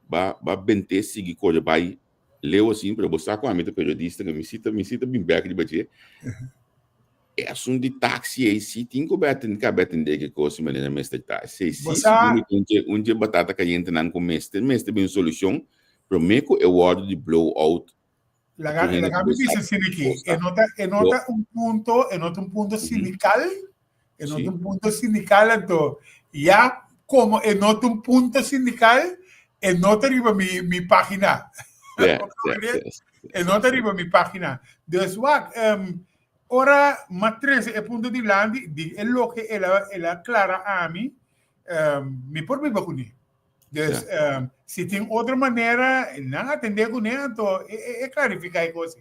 ba bente seguir coisa vai leu assim para você com a meta periodista que me cita bem back de bater é assunto de táxi aí se tem que bater que coisa mas na mestre tá se um dia batata caliente não com mestre bem solução para mim que é o word de blowout la me dice assim aqui nota um ponto sindical un punto sindical então já como nota um ponto sindical nota arriba mi página nota arriba mi página dus wat ora matriz é ponto de land é lo que ela clara a mim me por me vacune dus se tem outra maneira não atender com ele então clarificar a coisa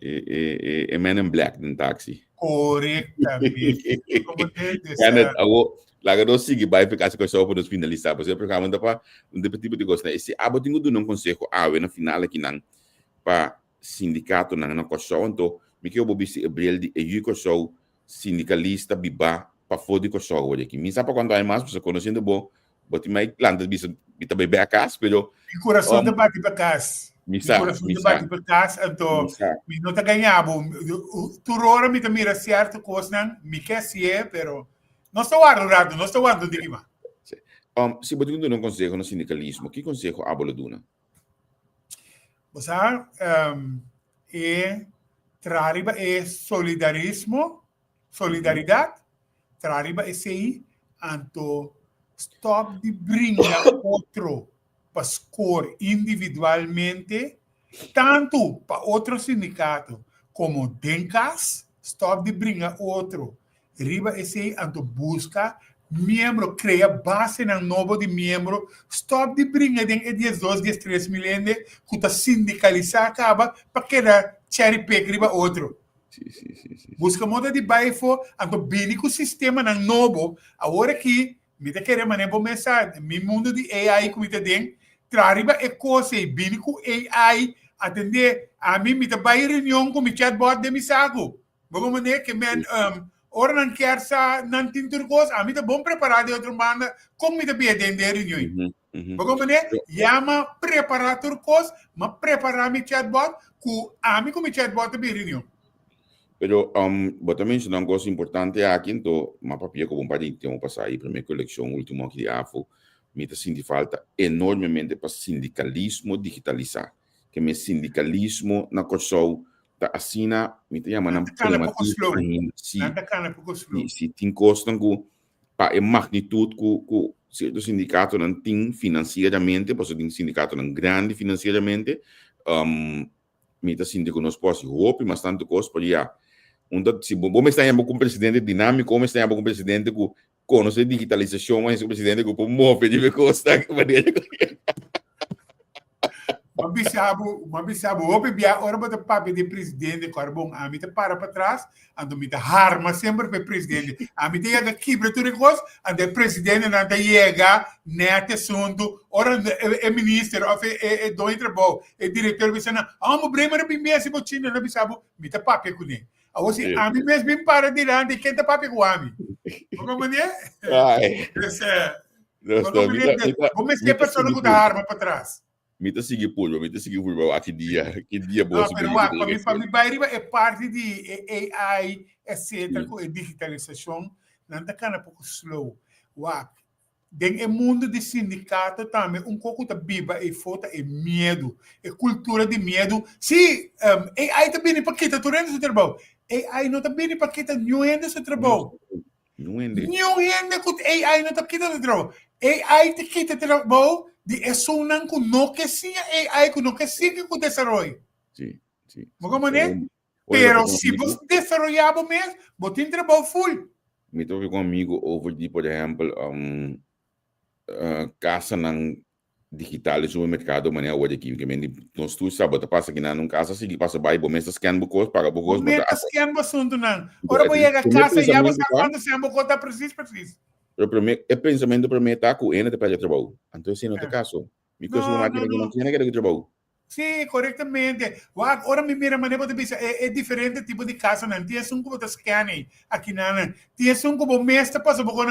é Man in Black no táxi. Corretamente. Laga do sigi vai ficar com só para os finalistas, porque porque anda para tipo de gosto, esse abo tinha do não conselho na final aqui não para sindicato não coção, então me que eu vou ver abril de eu coção sindicalista biba para fodi coção hoje aqui. Me sabe quando é mais você conhecendo bom, bote mais planta bisa bita bebê a casa, pero coração de bate para casa. Coração de bate para casa, então me não tá ganhando. Tu rora me mira certo coisa, me quer ser, pero não estou guardando, não estou guardando de que mais. Se você não consegue no sindicalismo, que conselho a bola duna? Você trariba solidariedade, trariba esse anto stop de brincar outro para score individualmente, tanto para outro sindicato como Dencas, stop de brincar outro. Riba esse anto busca membro, cria base na novo de membro, stop de brincar de 12, 13 milhões que está sindicalizar acaba para que cherry pick riba outro. Sim. Busca moda de bairro, anto bem com o sistema na novo, agora que me te querer mané bom mensagem, mi mundo de AI como te den, trariba e coisa e bini com AI atender a mim me te vai reunião com mi chatbot de mi sago. Bom mané que men ora não quer sa não tem tudo coisa, a mim te bom preparado de outra banda, como me te bem atender reunião. Bom mané, llama preparar tudo coisa, mas preparar mi chatbot com a mim com mi chatbot de reunião. Pero, você mencionou uma coisa importante aqui, então, uma papia que eu compartilhei, tem passar aí, primeira coleção, último aqui de AFO, me está sentindo falta enormemente para sindicalismo digitalizar. Que me sindicalismo na Corsol, tá assina, me está chamando se tem costam com a magnitude que certo sindicato não tem financeiramente, porque tem sindicato não grande financeiramente, me está sentindo que nós podemos roubar bastante coisa, porque já, se vamos estar com um presidente dinâmico, vamos estar com um presidente que conhece digitalização, mas um presidente que pode mover de costa. Mabisabo, ope bia, ora bota papi de presidente, carbon, a mita para trás, ando mita harma sempre para presidente. A mita chega quebra tudo coisa, ando presidente não tá chega, nete assunto, ora é ministro, é do trabalho, é diretor, você não, amo bremer bem mesmo, se botinho, não bisabo, mita papi com ele. Assim, a mim mesmo bem para de lá, de quem tá papi com a mim. Como é? Vamos ser pessoa que dá arma para trás. Me tá seguindo por que dia bom. Não, para mim, é parte de AI, etc., com a digitalização, não tá cana pouco slow. Dentro do mundo de sindicato também, pouco da biba e falta é medo, é cultura de medo. Se AI também para quitar tudo isso trabalho, AI não também para quitar nenhum esse trabalho. Nenhum com AI não tá quitando trabalho. AI te quita trabalho de eso não com não que sim AI com não que sim com desenvolvimento. Sim. Como é? Pero se você desenvolver mesmo, você tem trabalho full. Me toque com um amigo over de, por exemplo, casa não digital no mercado, maneira hoje aqui, que nós tu sabe, passa aqui na casa, se passa vai, bom, mas scan bucos, paga bucos, mas scan assunto não. Ora vou chegar a casa já você quando se amo conta preciso. O pensamento para mim está com ele de para trabalho. Então se não tem caso, me coisa uma máquina que não tinha que trabalho. Sim, corretamente. Agora me mira maneira de pensar é diferente tipo de casa não. Tinha um como das scanning aqui não. Tinha um como mestre passa por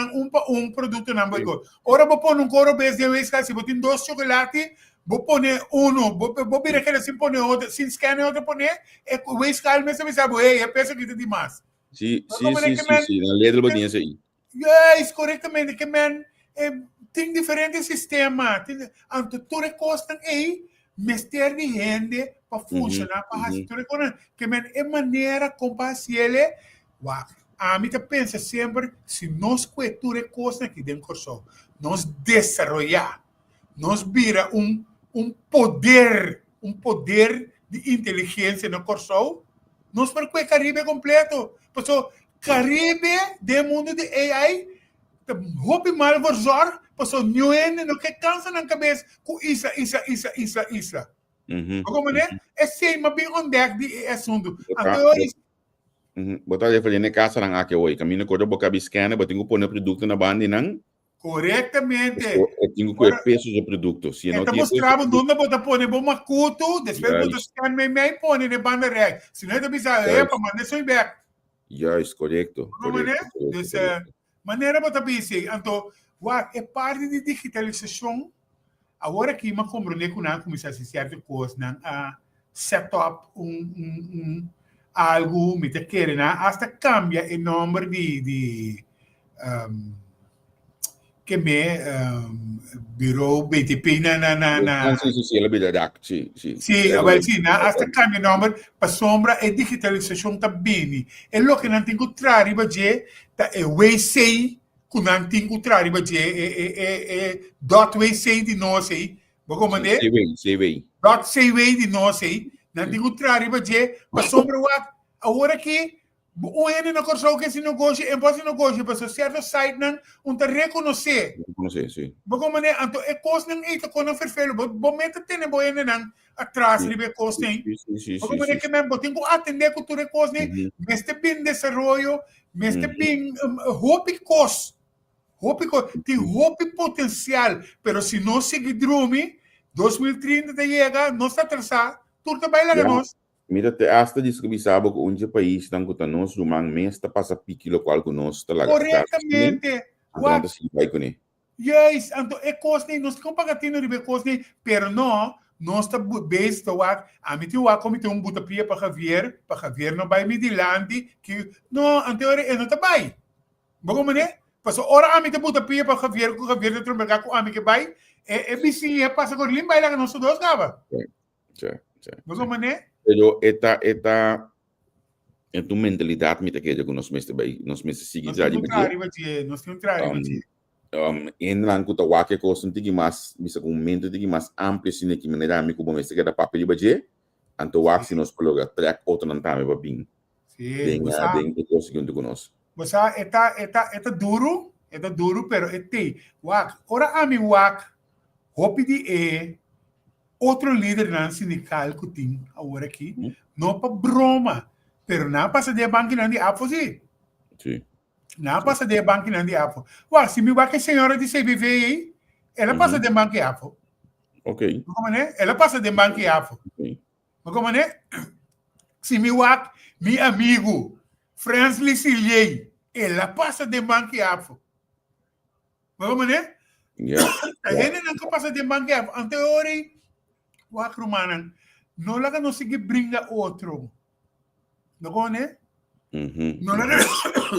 um produto não vai go. Ora vou pôr coro base de vez que se botar 2 chocolate, vou pôr vou vir aquele sem pôr outro, sem scanner outro pôr é vez que mesmo me sabe, é pensa que tem demais. Sim, na letra botinha aí. Yes, corretamente que man tem diferentes sistemas, então tudo custa aí mestre de gente para funcionar para fazer tudo que man é maneira compassiele a mim te pensa sempre se nós cultura custa que dentro corso nós desenvolver nós vira poder de inteligência no corso nós para o Caribe completo passou Caribe do mundo de AI hope mal verzor passou nuene no que cansa na cabeça com isa como é sei mas bem onde de assunto botar de fazer na casa não aqui hoje caminho quando boca biscana botar que pôr produto na banda não corretamente eu tenho que peso de produto se não tiver mostrava onde botar pôr bom macuto depois botar scan me pôr na banda reg se não é de bisa é para mandar seu back. Yes, correto. Maneira para pensar, então, é parte de digitalização. Agora que eu compreendo que não começa a ser certa coisa, a set up algo, me te quer, hasta cambia o número de que me bureau BTP sim, hasta cambia o número para sombra e digitalização também. É o que não tem que trazer para é o sei que não tem que trazer para é dot way sei de nós aí, como é? Dot sei way de nós aí, não tem que trazer para sombra agora que o ene no corso que se negócio é possível negócio para certo site não te reconhecer sim como é então é coisa não é que não ferfelo bom meta tem bom ene não atrás de coisa tem como é que mesmo tem que atender cultura coisa né este bem desenvolvimento este bem hope Tem hope potencial, pero se não seguir drume, 2030 chega, nós está atrasado, tudo vai lá nós. Mira, te hasta diz que bisabo que onde país estão com nós, o man mês passa piquilo qual com nós, tá lá. Corretamente. Quanto se vai com ele? Yes, então é coisa, nós estamos pagando de coisa, pero não, nós estamos bem, a mim tem como buta pia para Javier não vai me dilante, que não, anterior não está bem. Bago mané? Paso ora a mim tem buta pia para Javier dentro do mercado com a mim que vai, bichinha passa com limpa e lá que nós dois gava. Bago mané? Pero esta tu mentalidade me que que nós mestre seguir já de nós temos trai, em lang kuta wake ko tigi mas bisa com mente tigi mas amplo sine que maneira amigo como mestre que da papel baje anto wax se nos coloca track outro não tá me ba bem den que conseguindo conosco você eta duro pero wak ora ami wak hopi di outro líder na sindical que tem agora aqui não para broma pero na passa de banco não de afosi sim não passa de banco não de afo se me vai que senhora de CBV aí ela passa de banco afo ok como né ela passa de banco afo como né se me vai meu amigo Franz Licilier ela passa de banco afo como né a gente não passa de banco afo anterior wak rumana não lá que não se brinca outro não como né não lá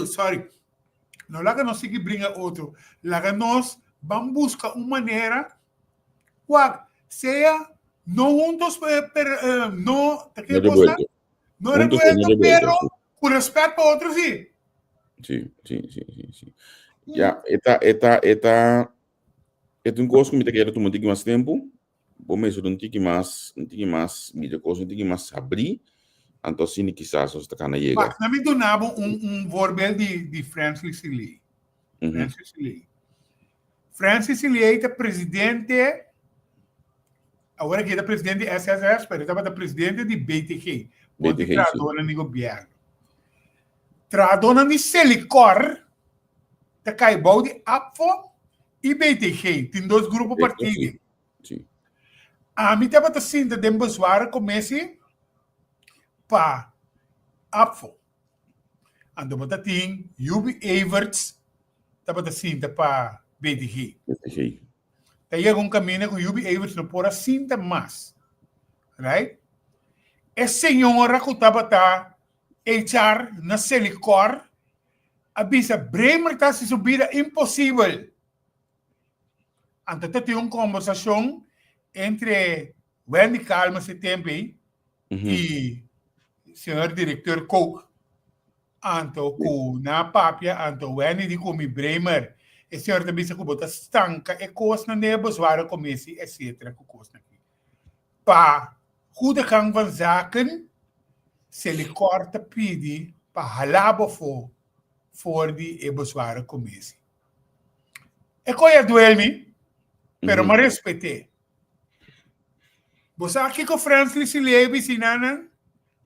sorry não lá que nós seguimos brincar outro lá que nós vamos buscar uma maneira seja não juntos não não revuelto pero com respeito para outros sim já eta um coisa que me quer tomar mais tempo bom mesmo não tem mais mídia coisa não tem mais abrir então sim quizás os tacana chega na me donava voorbeeld de Franz Licilier Francis Licilier é presidente agora que é presidente de SSS pero estava presidente de BTG onde tradona no governo tradona de Selicor da Caibau de APFO e BTG tem dois grupos partidos a mim estava assim de Demboswara comece para APFO. Ando mo tating UB Everts estava assim para BTG. Tayo kung caminho com UB Everts não pora cinta mais, right? É senhora que estava HR na Selicor avisa Bremer está se subida impossível. Ando tating uma conversação entre Wendy Calma se tempo e senhor diretor Coke, anto com na papia, anto Wendy de comi Bremer, e senhor também se cubo estanca e coisa na nebos waren commissie, etc. Coisa aqui. Pa goede gang van zaken, se lhe corta pedi pa halabo voor die ebosware commissie. E coia duelmi, pero me respeitei. Você aqui com o Franz Licilier, sinana,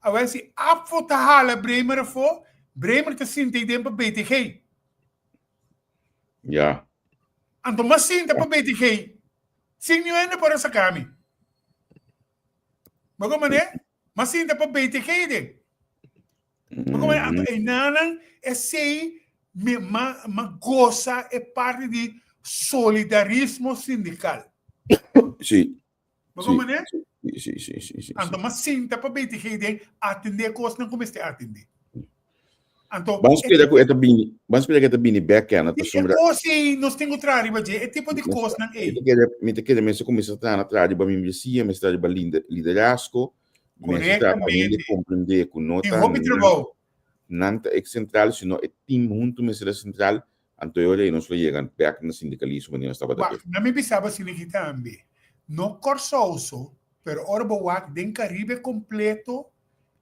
a ver se APFO te halen Bremer voor, Bremer te zien tegen para BTG. Ja. Então, mas sim, para BTG. Sim, não é para essa cami. Mas como é? Mas sim, para BTG. Mas como é? Então, e nanan, esse ma goza é parte de solidarismo sindical. Sim. Mas como é? Sim. Então, mas sim, para BTG, atender coisas não comece a atender. Então, vamos esperar que está bem bacana. Nós temos que trazer, é tipo de coisa, não é? Me te queda mesmo começar a trazer para mim, me trazer para liderazgo, me trazer para compreender que não é central, sino é time junto, me será central, então eu não sou chegando back no sindicalismo, não estava daqui. Não me pensava se ele também. Não corsoso, pero orbo den Caribe completo,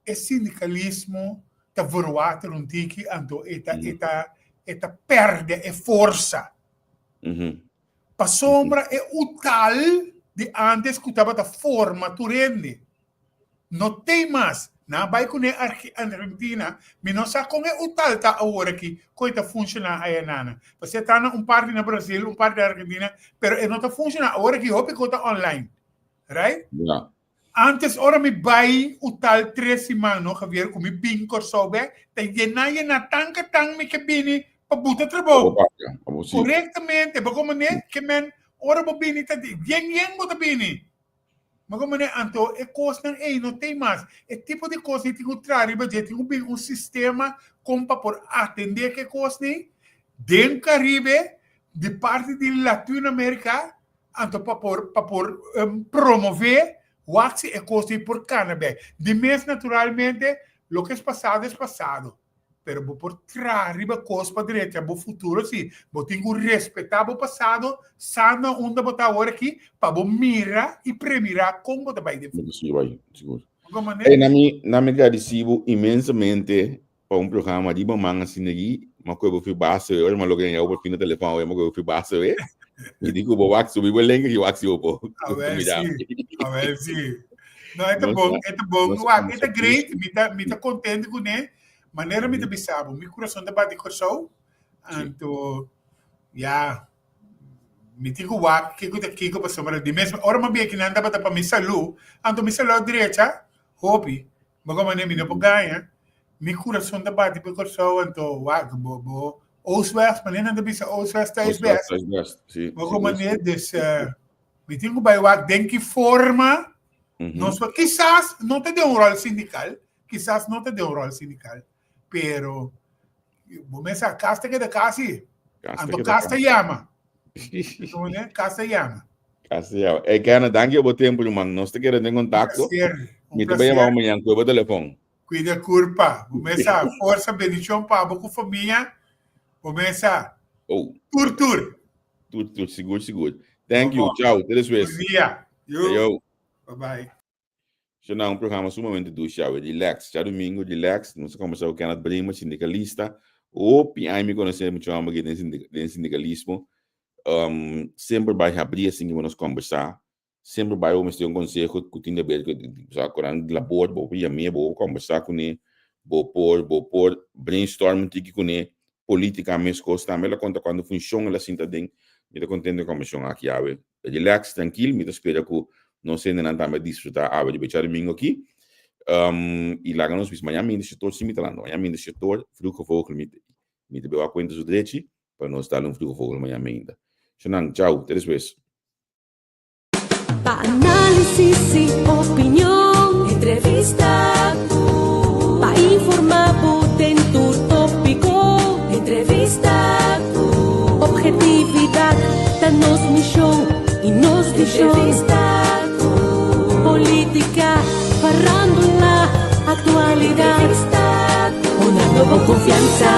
é sindicalismo ta verwater un tiki anto eta perde e força. Pa sombra é o tal de antes que estava da forma tu rende. Não tem mais. Na bai kune Argentina, mi non sa come utalta agora aqui, coita funciona aí nana. Você tá parte na Brasil, parte na Argentina, pero não tá funciona agora aqui, hope conta online. Right? Ja. Antes, ora mi bai utal 3 semanas, Javier, com mi pinco sobe, te llenaye na tanka tang mi cabine pa buta trabalho. Vamos sim. Corretamente, bago mané, que men, ora bobini ta di, yen mo tabini. Bago mané, anto, e costa não tem mais. É tipo de coisa que tem que trazer, mas tem um sistema como para atender que coisa, dentro do Caribe, de parte de Latinoamérica, anto para promover o que é coisa por cannabis. De mês, naturalmente, o que é passado. Pero por trás, coisa para direita, o futuro, sim. Vou ter que respeitar o passado, sabe onde vou estar agora aqui, para mirar e premirar como vai de futuro. Sim, vai, seguro. Na me agradecido imensamente para um programa de mamãe assim aqui, mas que eu fui base, eu mas logo eu por fim no telefone, eu fui base, me digo vou wax, eu vou lenga e wax eu pô. A ver sim. Não, é bom, é great, me tá contente com ele. Maneira me bisabo, meu coração bate coração, então, já, me digo que eu passo para de mesmo, ora me bem que não andava para me salu, então me salu direita, hopi, mas como nem me não ganha, meu coração bate coração, então, bo, Oostwest, mas nem anda bisa Oostwest is best. Sim. Mas como nem desse, me digo vai denk que forma, quizás não te deu rol sindical, pero bomesa casta que de casi ando casta llama né casta llama é que ana danke o tempo man nós te querendo em contato me te bem amanhã com o telefone cuida curpa bomesa força bendição para com família bomesa tur seguro thank you tchau até depois dia yo bye bye. Isso não é um programa sumamente duchado, relax. Já domingo, relax. Nós conversamos com a Brima, sindicalista. O PI me conhece muito mais de sindicalismo. Sempre vai abrir assim que nós conversar. Sempre vai ter um conselho que tem a ver com o labor, vou vou conversar com ele, vou pôr brainstorm com ele, política mesmo coisa. Ela conta quando funciona assim também. Me está contente com a comissão aqui. Relax, tranquilo, me espera que não sei nem nada mais disfrutar a de bechar domingo aqui e lá nos amanhã me setor sim mitalando amanhã me setor fruto vogel me te bewa conta do direito para nós dar fruto vogel amanhã ainda Xanang, tchau, até depois. Pa análisis y opinión, entrevista, pa informar por tópico, entrevista, objetividad, danos misión y nos entrevista. Política, farándula, actualidad, una nueva confianza.